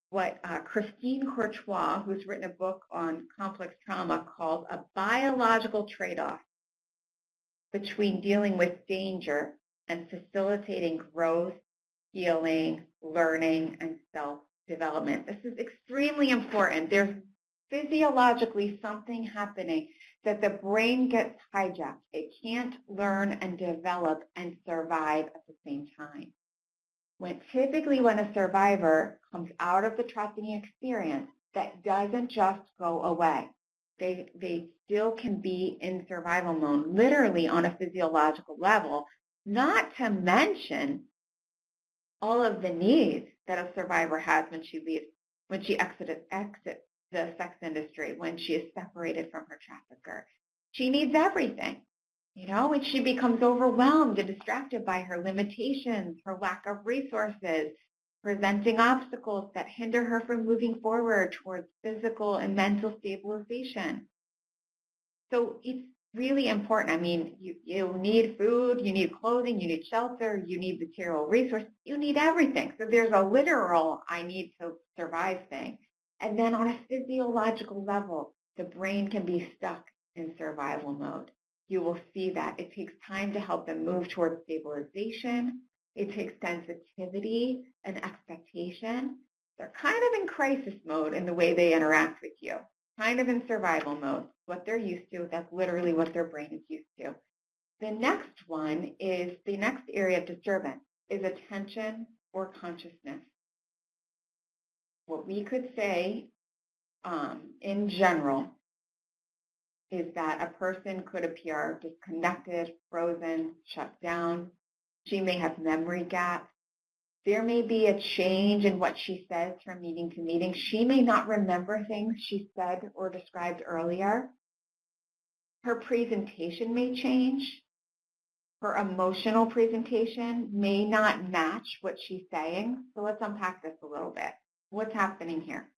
what Christine Courtois, who's written a book on complex trauma, calls a biological trade-off between dealing with danger and facilitating growth, healing, learning, and self-development. This is extremely important. There's physiologically something happening that the brain gets hijacked. It can't learn and develop and survive at the same time. Typically when a survivor comes out of the trafficking experience, that doesn't just go away. They still can be in survival mode, literally on a physiological level, not to mention all of the needs that a survivor has when she leaves, when she exits the sex industry, when she is separated from her trafficker. She needs everything. And she becomes overwhelmed and distracted by her limitations, her lack of resources, presenting obstacles that hinder her from moving forward towards physical and mental stabilization. So it's really important. I mean, you need food, you need clothing, you need shelter, you need material resources, you need everything. So there's a literal I need to survive thing. And then on a physiological level, the brain can be stuck in survival mode. You will see that. It takes time to help them move towards stabilization. It takes sensitivity and expectation. They're kind of in crisis mode in the way they interact with you, kind of in survival mode, what they're used to. That's literally what their brain is used to. The next one is, the next area of disturbance is attention or consciousness. What we could say in general is that a person could appear disconnected, frozen, shut down. She may have memory gaps. There may be a change in what she says from meeting to meeting. She may not remember things she said or described earlier. Her presentation may change. Her emotional presentation may not match what she's saying. So let's unpack this a little bit. What's happening here?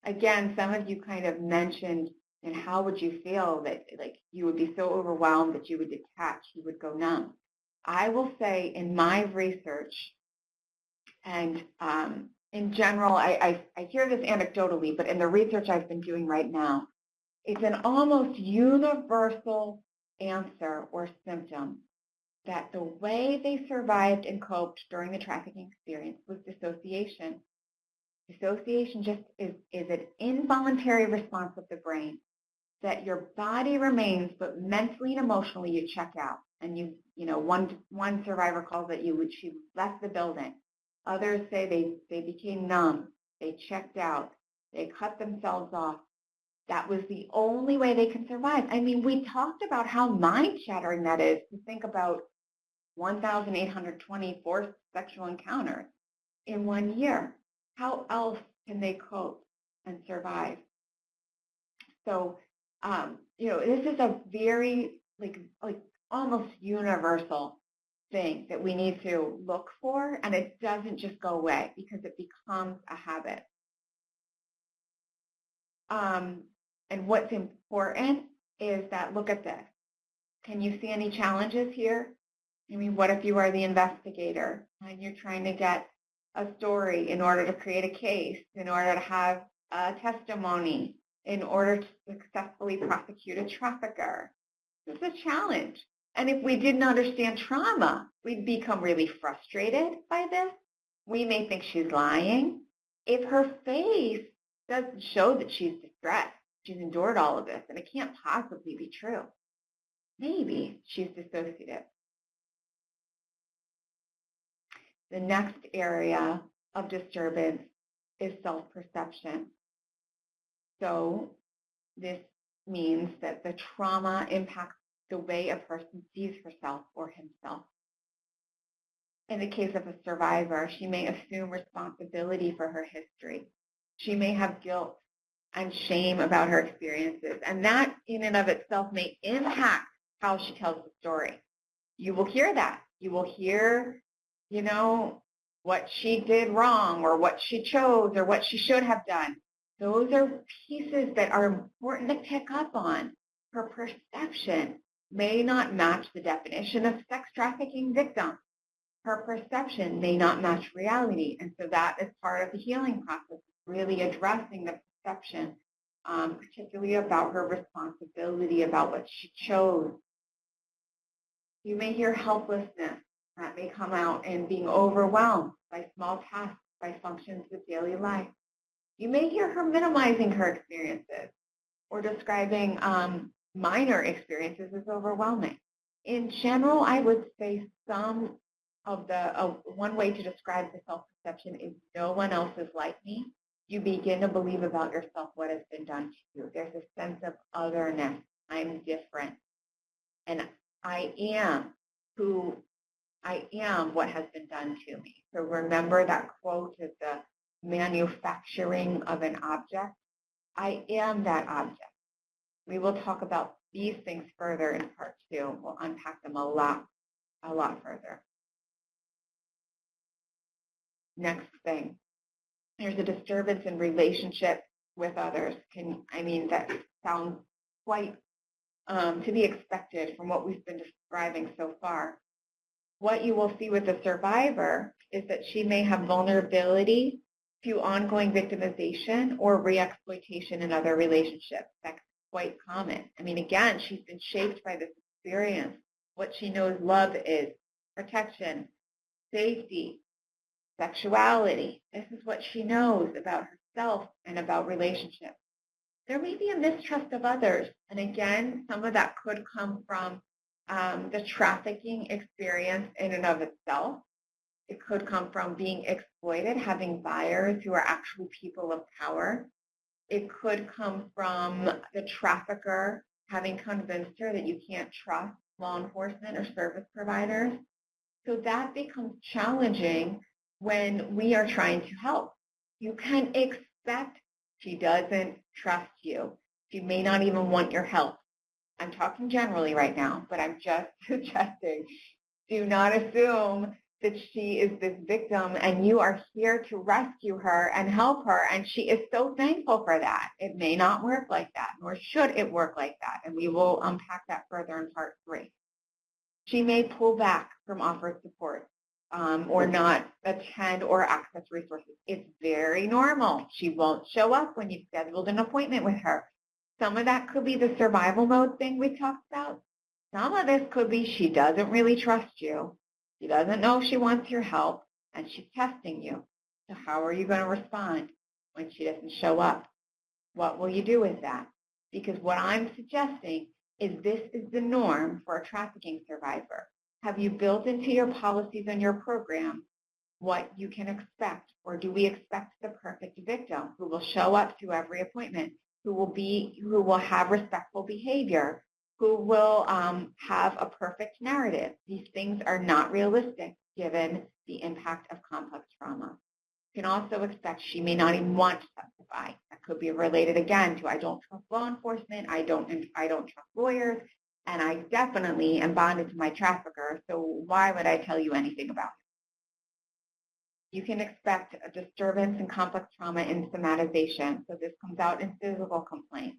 Again, some of you kind of mentioned, and how would you feel that like you would be so overwhelmed that you would detach, you would go numb. I will say in my research, and in general, I hear this anecdotally, but in the research I've been doing right now, it's an almost universal answer or symptom that the way they survived and coped during the trafficking experience was dissociation. Dissociation just is an involuntary response of the brain that your body remains, but mentally and emotionally you check out. And one survivor calls it she left the building. Others say they became numb, they checked out, they cut themselves off. That was the only way they can survive. I mean, we talked about how mind-shattering that is to think about 1,820 forced sexual encounters in 1 year. How else can they cope and survive? So, this is a very like almost universal thing that we need to look for, and it doesn't just go away because it becomes a habit. And what's important is that, look at this. Can you see any challenges here? I mean, what if you are the investigator and you're trying to get a story in order to create a case, in order to have a testimony, in order to successfully prosecute a trafficker? This is a challenge. And if we didn't understand trauma, we'd become really frustrated by this. We may think she's lying. If her face doesn't show that she's distressed, she's endured all of this, and it can't possibly be true, maybe she's dissociative. The next area of disturbance is self-perception. So this means that the trauma impacts the way a person sees herself or himself. In the case of a survivor, she may assume responsibility for her history. She may have guilt and shame about her experiences, and that in and of itself may impact how she tells the story. You will hear that. You will hear, what she did wrong or what she chose or what she should have done. Those are pieces that are important to pick up on. Her perception may not match the definition of sex trafficking victim. Her perception may not match reality. And so that is part of the healing process, really addressing the perception, particularly about her responsibility, about what she chose. You may hear helplessness. That may come out in being overwhelmed by small tasks, by functions of daily life. You may hear her minimizing her experiences or describing minor experiences as overwhelming. In general, I would say some of one way to describe the self-perception is no one else is like me. You begin to believe about yourself what has been done to you. There's a sense of otherness. I'm different. And I am what has been done to me. So remember that quote is the manufacturing of an object. I am that object. We will talk about these things further in part 2. We'll unpack them a lot further. Next thing, there's a disturbance in relationship with others. That sounds quite to be expected from what we've been describing so far. What you will see with the survivor is that she may have vulnerability to ongoing victimization or re-exploitation in other relationships. That's quite common. Again, she's been shaped by this experience. What she knows love is, protection, safety, sexuality. This is what she knows about herself and about relationships. There may be a mistrust of others. And again, some of that could come from the trafficking experience in and of itself. It could come from being exploited, having buyers who are actually people of power. It could come from the trafficker having convinced her that you can't trust law enforcement or service providers. So that becomes challenging when we are trying to help. You can expect she doesn't trust you. She may not even want your help. I'm talking generally right now, but I'm just suggesting, do not assume that she is this victim and you are here to rescue her and help her, and she is so thankful for that. It may not work like that, nor should it work like that, and we will unpack that further in part 3. She may pull back from offered support or not attend or access resources. It's very normal. She won't show up when you've scheduled an appointment with her. Some of that could be the survival mode thing we talked about. Some of this could be she doesn't really trust you. She doesn't know if she wants your help, and she's testing you. So how are you going to respond when she doesn't show up? What will you do with that? Because what I'm suggesting is this is the norm for a trafficking survivor. Have you built into your policies and your program what you can expect? Or do we expect the perfect victim who will show up to every appointment, who will have respectful behavior, who will have a perfect narrative? These things are not realistic given the impact of complex trauma. You can also expect she may not even want to testify. That could be related again to I don't trust law enforcement, I don't trust lawyers, and I definitely am bonded to my trafficker, so why would I tell you anything about it? You can expect a disturbance in complex trauma in somatization, so this comes out in physical complaints.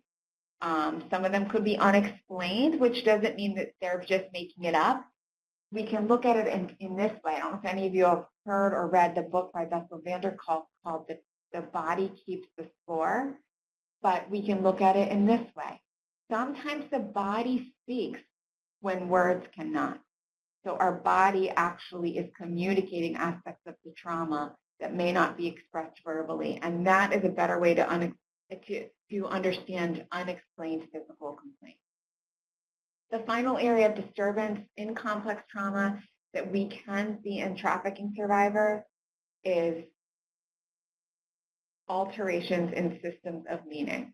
Some of them could be unexplained, which doesn't mean that they're just making it up. We can look at it in this way. I don't know if any of you have heard or read the book by Bessel van der Kolk called The Body Keeps the Score, but we can look at it in this way. Sometimes the body speaks when words cannot. So our body actually is communicating aspects of the trauma that may not be expressed verbally, and that is a better way to understand unexplained physical complaints. The final area of disturbance in complex trauma that we can see in trafficking survivors is alterations in systems of meaning.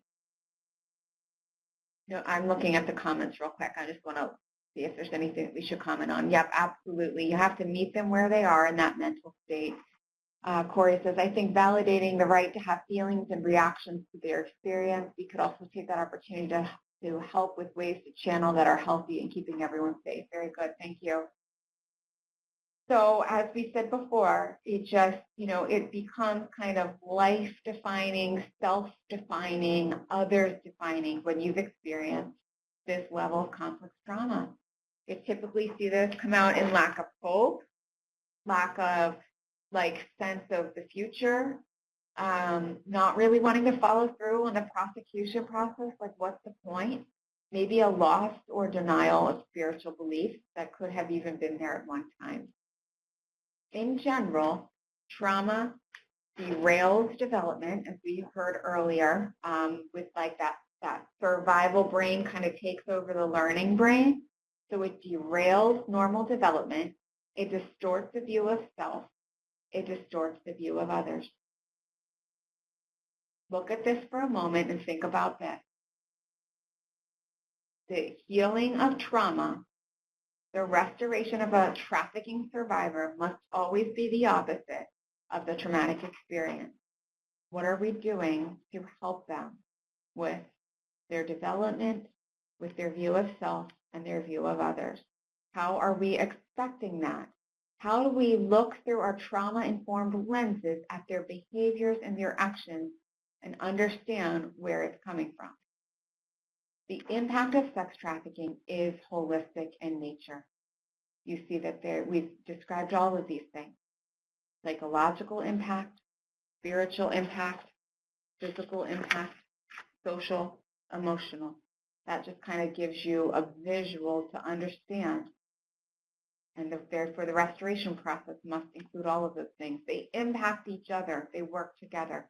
I'm looking at the comments real quick. I just want to see if there's anything that we should comment on. Yep, absolutely. You have to meet them where they are in that mental state. Corey says, I think validating the right to have feelings and reactions to their experience. We could also take that opportunity to help with ways to channel that are healthy and keeping everyone safe. Very good. Thank you. So as we said before, it just, it becomes kind of life-defining, self-defining, others-defining when you've experienced this level of complex trauma. You typically see this come out in lack of hope, lack of sense of the future, not really wanting to follow through on the prosecution process, what's the point? Maybe a loss or denial of spiritual beliefs that could have even been there at one time. In general, trauma derails development, as we heard earlier, with that survival brain kind of takes over the learning brain. So it derails normal development. It distorts the view of self. It distorts the view of others. Look at this for a moment and think about this. The healing of trauma, the restoration of a trafficking survivor must always be the opposite of the traumatic experience. What are we doing to help them with their development, with their view of self and their view of others? How are we expecting that? How do we look through our trauma-informed lenses at their behaviors and their actions and understand where it's coming from? The impact of sex trafficking is holistic in nature. You see that we've described all of these things: psychological impact, spiritual impact, physical impact, social, emotional. That just kind of gives you a visual to understand. And therefore, the restoration process must include all of those things. They impact each other. They work together.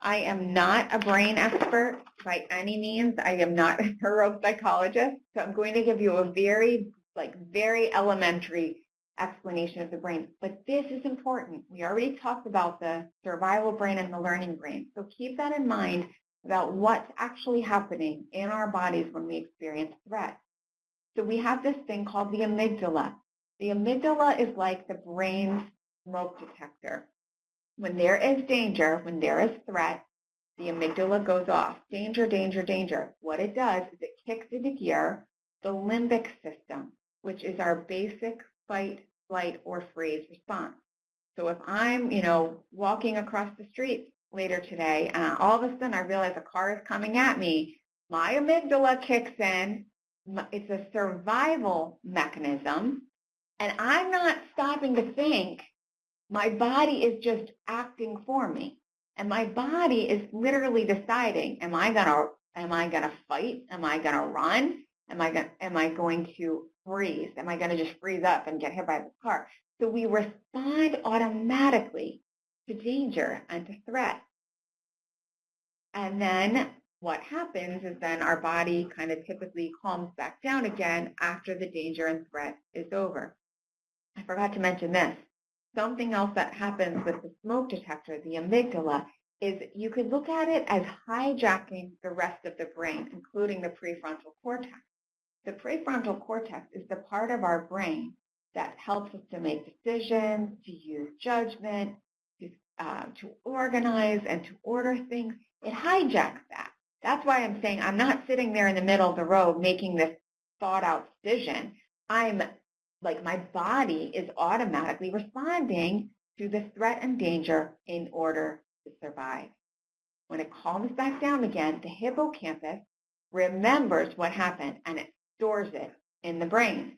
I am not a brain expert by any means. I am not a neuropsychologist. So I'm going to give you a very elementary explanation of the brain. But this is important. We already talked about the survival brain and the learning brain. So keep that in mind about what's actually happening in our bodies when we experience threat. So we have this thing called the amygdala. The amygdala is like the brain's smoke detector. When there is danger, when there is threat, the amygdala goes off. Danger, danger, danger. What it does is it kicks into gear the limbic system, which is our basic fight, flight, or freeze response. So if I'm, walking across the street later today, and all of a sudden I realize a car is coming at me, my amygdala kicks in. It's a survival mechanism, and I'm not stopping to think. My body is just acting for me, and my body is literally deciding: am I gonna fight? Am I gonna run? Am I going to freeze? Am I going to just freeze up and get hit by the car? So we respond automatically to danger and to threat. And then what happens is then our body kind of typically calms back down again after the danger and threat is over. I forgot to mention this. Something else that happens with the smoke detector, the amygdala, is you could look at it as hijacking the rest of the brain, including the prefrontal cortex. The prefrontal cortex is the part of our brain that helps us to make decisions, to use judgment, to organize and to order things. It hijacks that. That's why I'm saying I'm not sitting there in the middle of the road making this thought out decision. My body is automatically responding to the threat and danger in order to survive. When it calms back down again, the hippocampus remembers what happened and it stores it in the brain.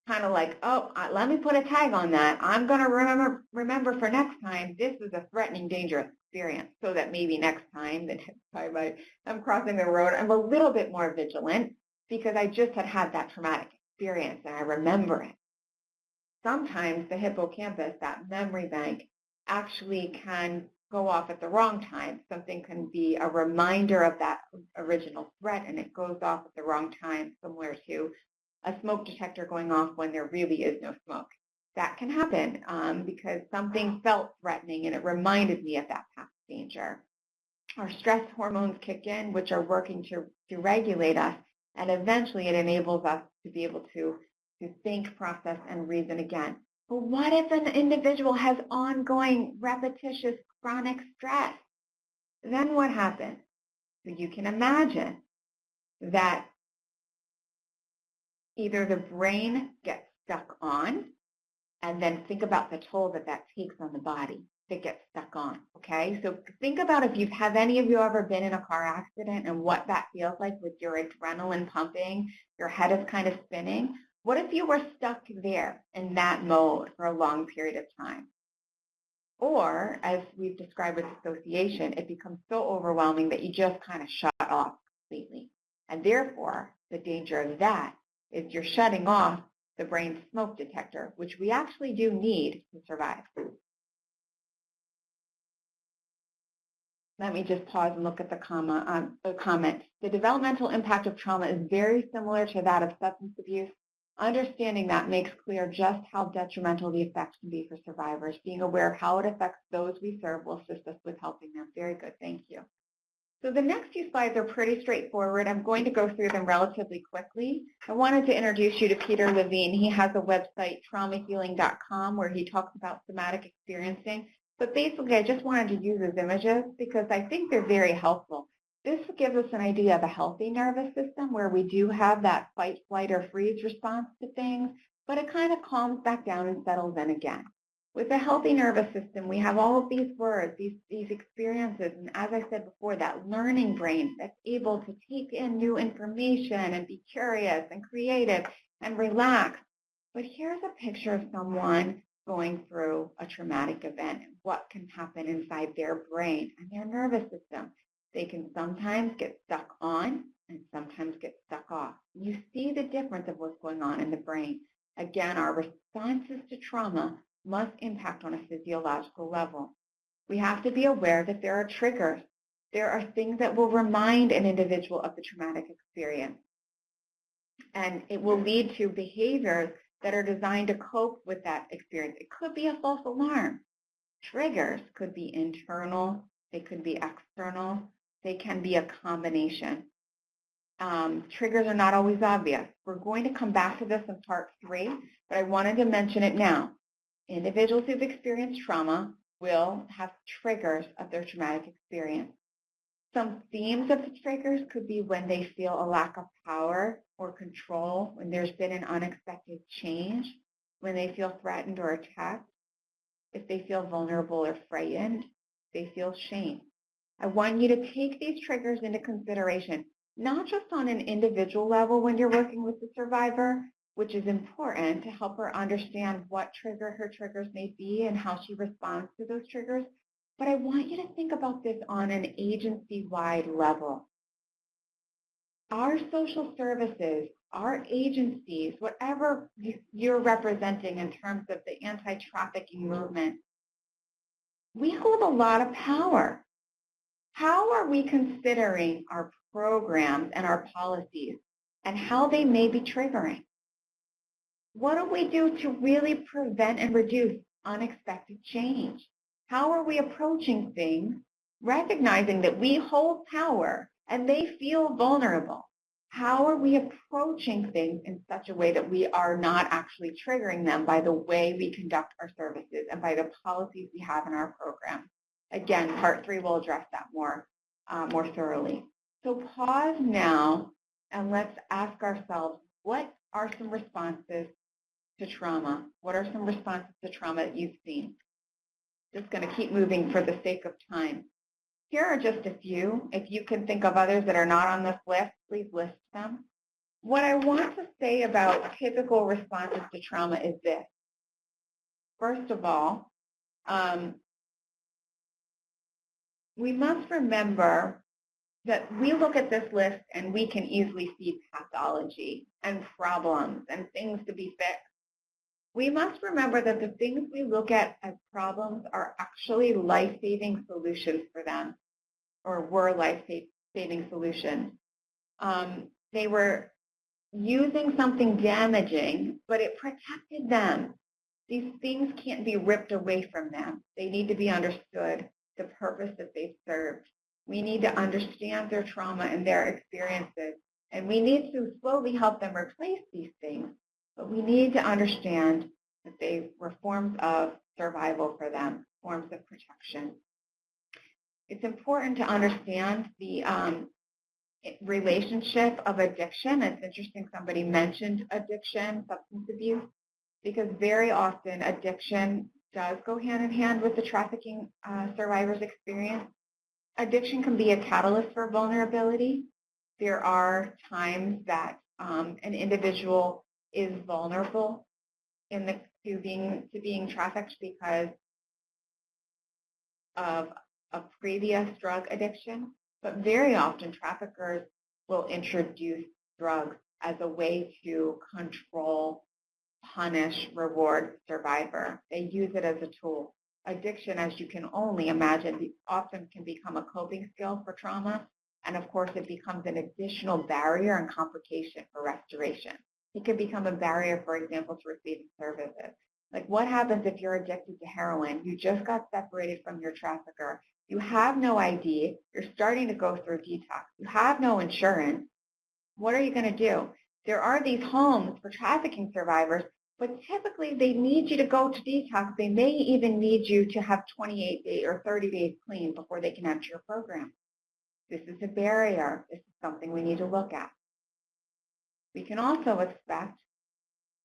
Kind of like, let me put a tag on that. I'm going to remember for next time, this is a threatening, dangerous experience, so that maybe next time, the next time I'm crossing the road, I'm a little bit more vigilant because I just had that traumatic experience and I remember it. Sometimes the hippocampus, that memory bank, actually can go off at the wrong time. Something can be a reminder of that original threat and it goes off at the wrong time, similar to a smoke detector going off when there really is no smoke. That can happen because something felt threatening and it reminded me of that past danger. Our stress hormones kick in, which are working to regulate us, and eventually it enables us to be able to think, process, and reason again. But what if an individual has ongoing, repetitious, chronic stress? Then what happens? So you can imagine that either the brain gets stuck on, and then think about the toll that takes on the body that gets stuck on, okay? So think about if have any of you ever been in a car accident and what that feels like with your adrenaline pumping, your head is kind of spinning. What if you were stuck there in that mode for a long period of time? Or, as we've described with dissociation, it becomes so overwhelming that you just kind of shut off completely. And therefore, the danger of that is you're shutting off the brain's smoke detector, which we actually do need to survive. Let me just pause and look at the comment. The developmental impact of trauma is very similar to that of substance abuse. Understanding that makes clear just how detrimental the effects can be for survivors. Being aware of how it affects those we serve will assist us with helping them. Very good, thank you. So the next few slides are pretty straightforward. I'm going to go through them relatively quickly. I wanted to introduce you to Peter Levine. He has a website, traumahealing.com, where he talks about somatic experiencing. But basically, I just wanted to use his images because I think they're very helpful. This gives us an idea of a healthy nervous system where we do have that fight, flight, or freeze response to things, but it kind of calms back down and settles in again. With a healthy nervous system, we have all of these words, these experiences, and as I said before, that learning brain that's able to take in new information and be curious and creative and relax. But here's a picture of someone going through a traumatic event and what can happen inside their brain and their nervous system. They can sometimes get stuck on and sometimes get stuck off. You see the difference of what's going on in the brain. Again, our responses to trauma must impact on a physiological level. We have to be aware that there are triggers. There are things that will remind an individual of the traumatic experience. And it will lead to behaviors that are designed to cope with that experience. It could be a false alarm. Triggers could be internal. They could be external. They can be a combination. Triggers are not always obvious. We're going to come back to this in part 3, but I wanted to mention it now. Individuals who've experienced trauma will have triggers of their traumatic experience. Some themes of the triggers could be when they feel a lack of power or control, when there's been an unexpected change, when they feel threatened or attacked, if they feel vulnerable or frightened, they feel shame. I want you to take these triggers into consideration, not just on an individual level when you're working with the survivor, which is important to help her understand what her triggers may be and how she responds to those triggers, but I want you to think about this on an agency-wide level. Our social services, our agencies, whatever you're representing in terms of the anti-trafficking movement, we hold a lot of power. How are we considering our programs and our policies and how they may be triggering? What do we do to really prevent and reduce unexpected change? How are we approaching things, recognizing that we hold power and they feel vulnerable? How are we approaching things in such a way that we are not actually triggering them by the way we conduct our services and by the policies we have in our program? Again, part 3 will address that more thoroughly. So pause now and let's ask ourselves, what are some responses to trauma? What are some responses to trauma that you've seen? Just going to keep moving for the sake of time. Here are just a few. If you can think of others that are not on this list, please list them. What I want to say about typical responses to trauma is this. First of all, we must remember that we look at this list and we can easily see pathology and problems and things to be fixed. We must remember that the things we look at as problems are actually life-saving solutions for them, or were life-saving solutions. They were using something damaging, but it protected them. These things can't be ripped away from them. They need to be understood, the purpose that they've served. We need to understand their trauma and their experiences, and we need to slowly help them replace these things. But we need to understand that they were forms of survival for them, forms of protection. It's important to understand the relationship of addiction. It's interesting somebody mentioned addiction, substance abuse, because very often addiction does go hand in hand with the trafficking survivor's experience. Addiction can be a catalyst for vulnerability. There are times that an individual is vulnerable to being trafficked because of a previous drug addiction, but very often traffickers will introduce drugs as a way to control, punish, reward the survivor. They use it as a tool. Addiction, as you can only imagine, often can become a coping skill for trauma, and of course it becomes an additional barrier and complication for restoration. It can become a barrier, for example, to receiving services. Like, what happens if you're addicted to heroin? You just got separated from your trafficker. You have no ID. You're starting to go through detox. You have no insurance. What are you going to do? There are these homes for trafficking survivors, but typically they need you to go to detox. They may even need you to have 28 days or 30 days clean before they can enter your program. This is a barrier. This is something we need to look at. We can also expect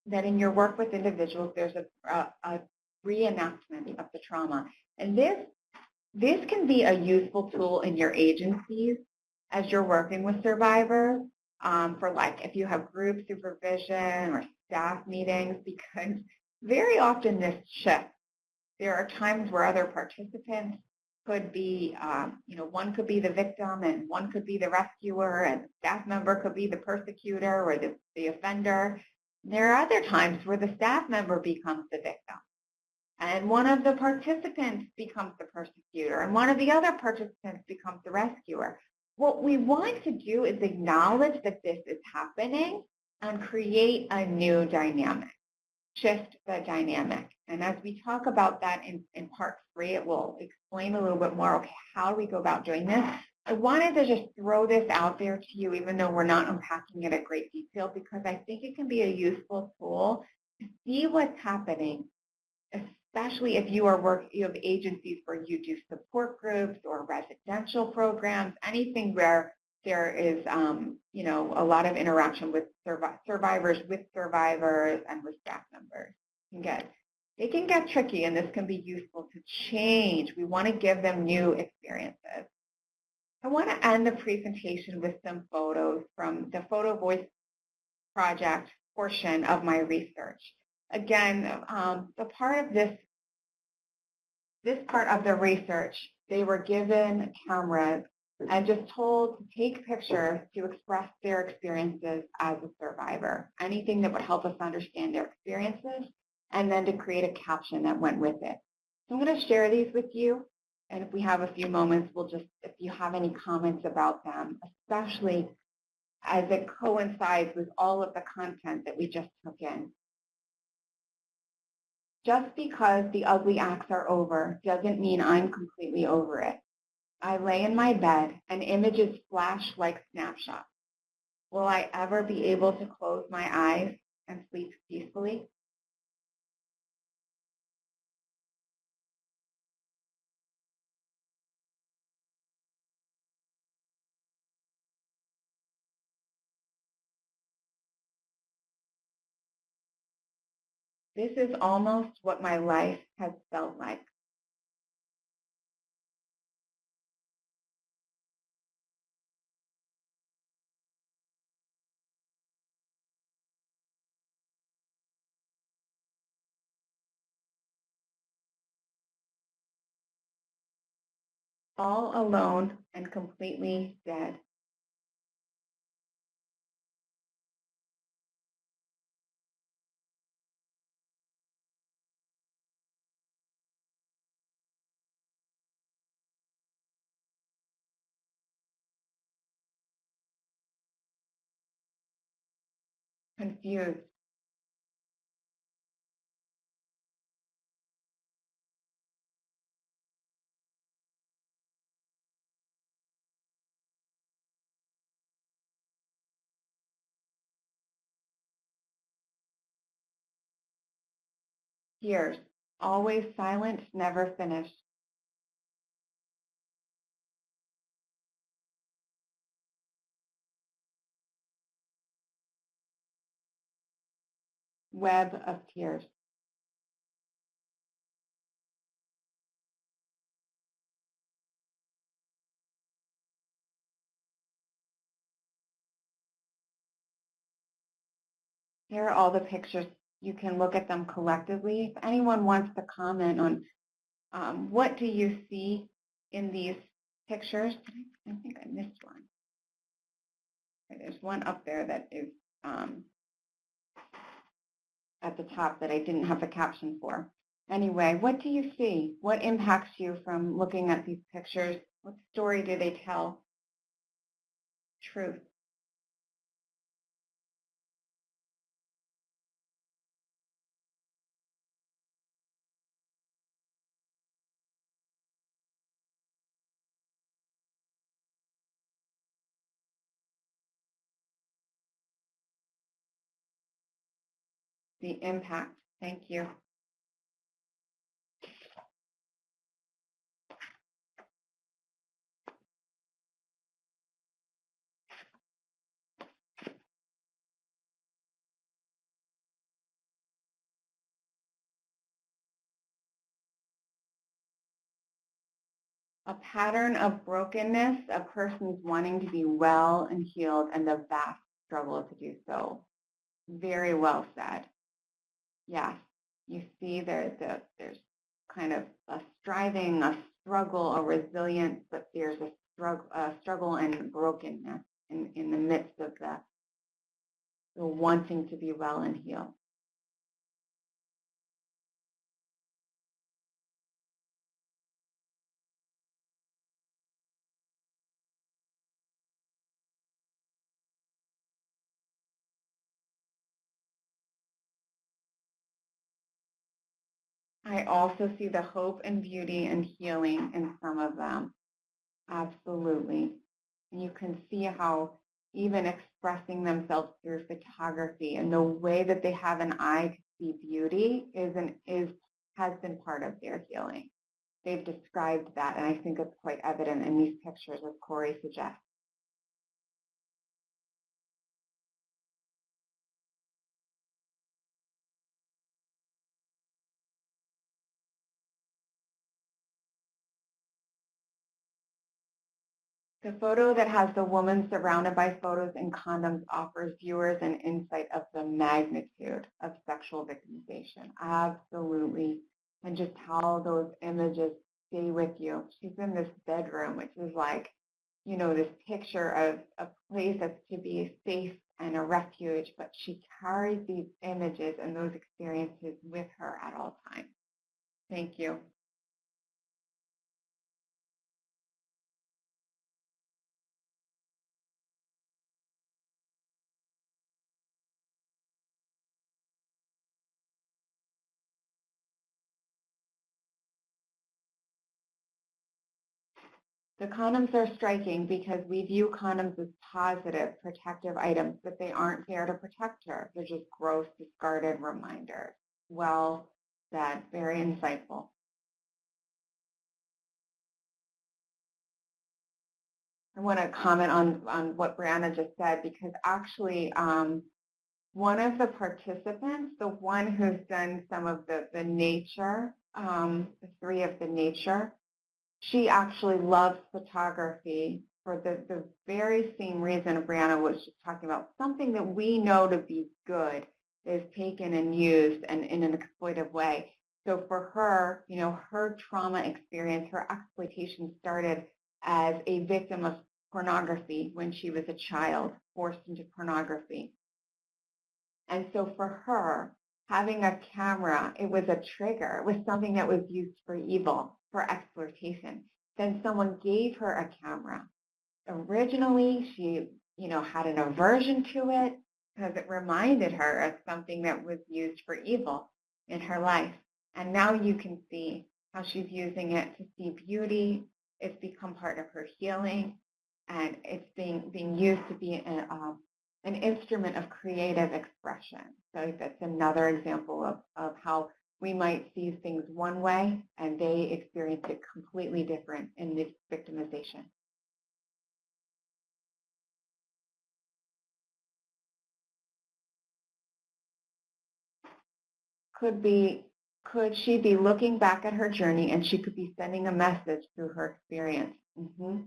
that in your work with individuals, there's a reenactment of the trauma. And this can be a useful tool in your agencies as you're working with survivors for like if you have group supervision or staff meetings, because very often this shifts. There are times where other participants could be, one could be the victim and one could be the rescuer, and the staff member could be the persecutor or the offender. There are other times where the staff member becomes the victim, and one of the participants becomes the persecutor, and one of the other participants becomes the rescuer. What we want to do is acknowledge that this is happening and create a new dynamic, shift the dynamic. And as we talk about that in part 3, it will explain a little bit more, okay, how do we go about doing this? I wanted to just throw this out there to you, even though we're not unpacking it at great detail, because I think it can be a useful tool to see what's happening, especially if you have agencies where you do support groups or residential programs, anything where there is, a lot of interaction with survivors and with staff members. It can get tricky, and this can be useful to change. We want to give them new experiences. I want to end the presentation with some photos from the Photo Voice Project portion of my research. Again, the part of this part of the research, they were given cameras and just told to take pictures to express their experiences as a survivor, anything that would help us understand their experiences, and then to create a caption that went with it. So I'm going to share these with you, and if we have a few moments, if you have any comments about them, especially as it coincides with all of the content that we just took in. Just because the ugly acts are over doesn't mean I'm completely over it. I lay in my bed and images flash like snapshots. Will I ever be able to close my eyes and sleep peacefully? This is almost what my life has felt like. All alone and completely dead. Confused. Tears. Always silent, never finished. Web of tears. Here are all the pictures. You can look at them collectively. If anyone wants to comment on what do you see in these pictures? I think I missed one. There's one up there that is at the top that I didn't have the caption for. Anyway, what do you see? What impacts you from looking at these pictures? What story do they tell? Truth. The impact. Thank you. a pattern of brokenness, a person's wanting to be well and healed, and the vast struggle to do so. Very well said. Yes, you see there's kind of a striving, a struggle, a resilience, but there's a struggle and brokenness in the midst of the wanting to be well and healed. I also see the hope and beauty and healing in some of them. Absolutely. And you can see how even expressing themselves through photography and the way that they have an eye to see beauty has been part of their healing. They've described that, and I think it's quite evident in these pictures, as Corey suggests. The photo that has the woman surrounded by photos and condoms offers viewers an insight of the magnitude of sexual victimization. Absolutely. And just how those images stay with you. She's in this bedroom, which is like, you know, this picture of a place that's to be safe and a refuge, but she carries these images and those experiences with her at all times. Thank you. The condoms are striking because we view condoms as positive, protective items, but they aren't there to protect her. They're just gross, discarded reminders. Well said, very insightful. I want to comment on what Brianna just said, because actually one of the participants, the one who's done some of the nature, the three of the nature, she actually loves photography for the very same reason Brianna was just talking about. Something that we know to be good is taken and used and in an exploitive way. So for her, you know, her trauma experience, her exploitation started as a victim of pornography when she was a child, forced into pornography. And so for her, having a camera, it was a trigger. It was something that was used for evil, for exploitation. Then someone gave her a camera. Originally, she, you know, had an aversion to it because it reminded her of something that was used for evil in her life. And now you can see how she's using it to see beauty. It's become part of her healing, and it's being used to be an instrument of creative expression. So that's another example of how we might see things one way and they experience it completely different in this victimization. Could she be looking back at her journey and she could be sending a message through her experience? Mm-hmm.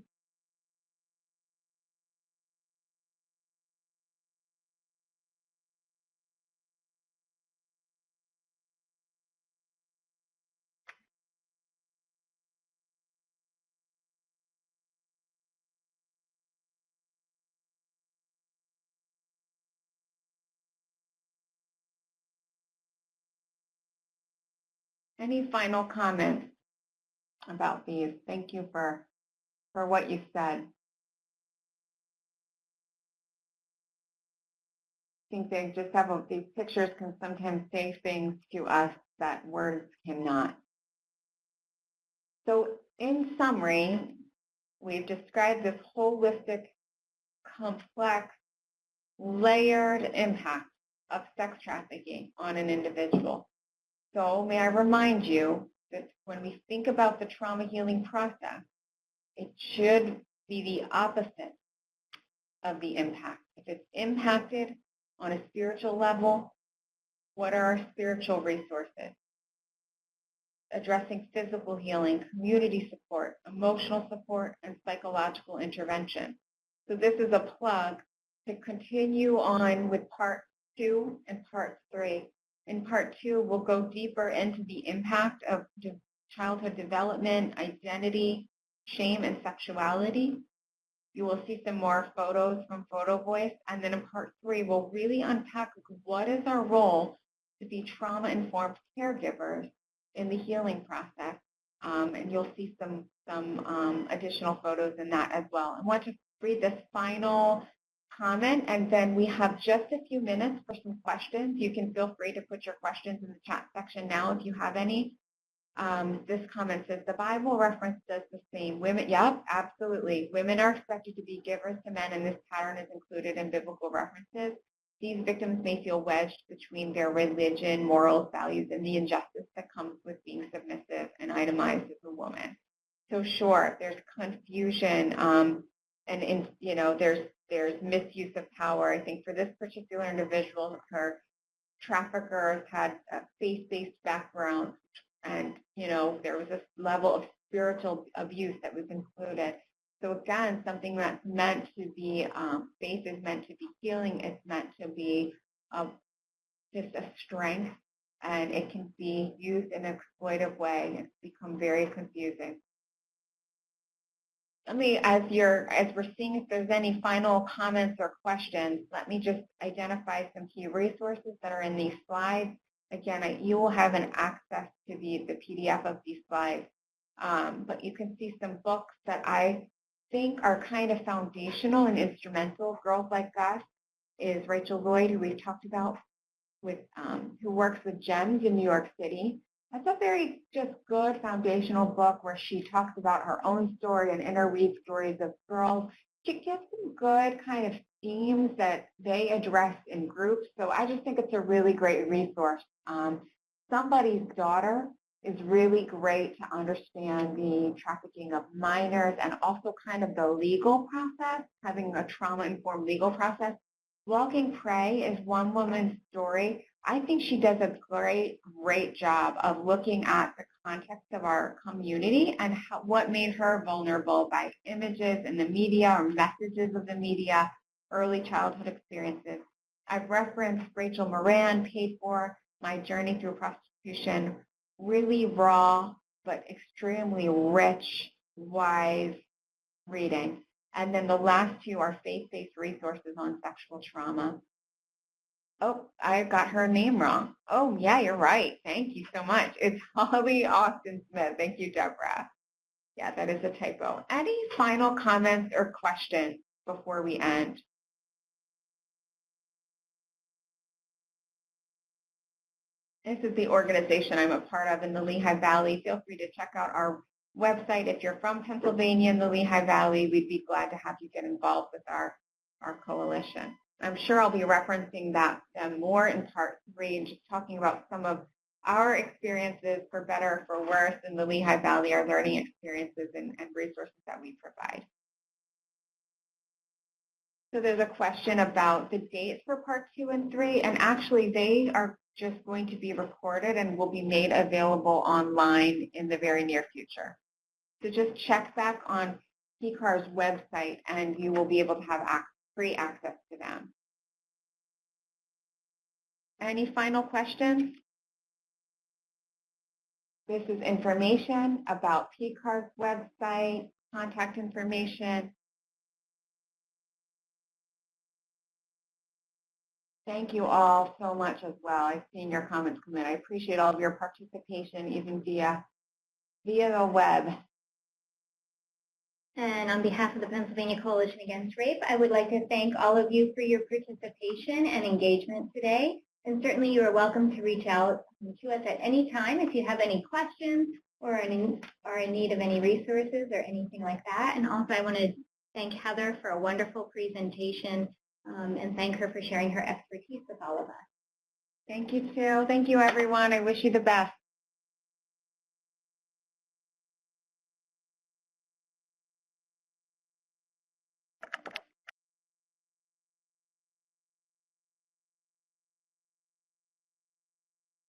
Any final comments about these? Thank you for what you said. I think they just have these pictures can sometimes say things to us that words cannot. So in summary, we've described this holistic, complex, layered impact of sex trafficking on an individual. So may I remind you that when we think about the trauma healing process, it should be the opposite of the impact. If it's impacted on a spiritual level, what are our spiritual resources? addressing physical healing, community support, emotional support, and psychological intervention. So this is a plug to continue on with part 2 and part 3. In part 2, we'll go deeper into the impact of childhood development, identity, shame, and sexuality. You will see some more photos from Photo Voice. And then in part 3, we'll really unpack what is our role to be trauma-informed caregivers in the healing process. And you'll see some additional photos in that as well. I want to read this final comment, and then we have just a few minutes for some questions. You can feel free to put your questions in the chat section now if you have any. This comment says, the Bible reference does the same. Women, yep, absolutely. Women are expected to be givers to men, and this pattern is included in biblical references. These victims may feel wedged between their religion, morals, values, and the injustice that comes with being submissive and itemized as a woman. So sure, there's confusion, and there's misuse of power. I think for this particular individual, her traffickers had a faith-based background, and there was this level of spiritual abuse that was included. So again, something that's meant to be, faith is meant to be healing. It's meant to be just a strength, and it can be used in an exploitive way. It's become very confusing. Let me, as we're seeing if there's any final comments or questions, let me just identify some key resources that are in these slides. Again, you will have an access to the PDF of these slides, but you can see some books that I think are kind of foundational and instrumental. Girls Like Us is Rachel Lloyd, who we've talked about, who works with GEMS in New York City. That's a very just good foundational book where she talks about her own story and interweaves stories of girls. She gives some good kind of themes that they address in groups. So I just think it's a really great resource. Somebody's Daughter is really great to understand the trafficking of minors and also kind of the legal process, having a trauma-informed legal process. Walking Prey is one woman's story. I think she does a great job of looking at the context of our community and what made her vulnerable by images in the media or messages of the media, early childhood experiences. I've referenced Rachel Moran, Paid For, My Journey Through Prostitution, really raw but extremely rich, wise reading. And then the last two are faith-based resources on sexual trauma. Oh, I got her name wrong. Oh, yeah, you're right. Thank you so much. It's Holly Austin Smith. Thank you, Deborah. Yeah, that is a typo. Any final comments or questions before we end? This is the organization I'm a part of in the Lehigh Valley. Feel free to check out our website. If you're from Pennsylvania in the Lehigh Valley, we'd be glad to have you get involved with our coalition. I'm sure I'll be referencing that more in part 3 and just talking about some of our experiences, for better or for worse, in the Lehigh Valley, our learning experiences and resources that we provide. So there's a question about the dates for part 2 and 3, and actually they are just going to be recorded and will be made available online in the very near future. So just check back on PCAR's website and you will be able to have free access to them. Any final questions? This is information about PCAR's website, contact information. Thank you all so much as well. I've seen your comments come in. I appreciate all of your participation, even via the web. And on behalf of the Pennsylvania Coalition Against Rape, I would like to thank all of you for your participation and engagement today. And certainly you are welcome to reach out to us at any time if you have any questions or are in need of any resources or anything like that. And also I want to thank Heather for a wonderful presentation and thank her for sharing her expertise with all of us. Thank you, too. Thank you, everyone. I wish you the best.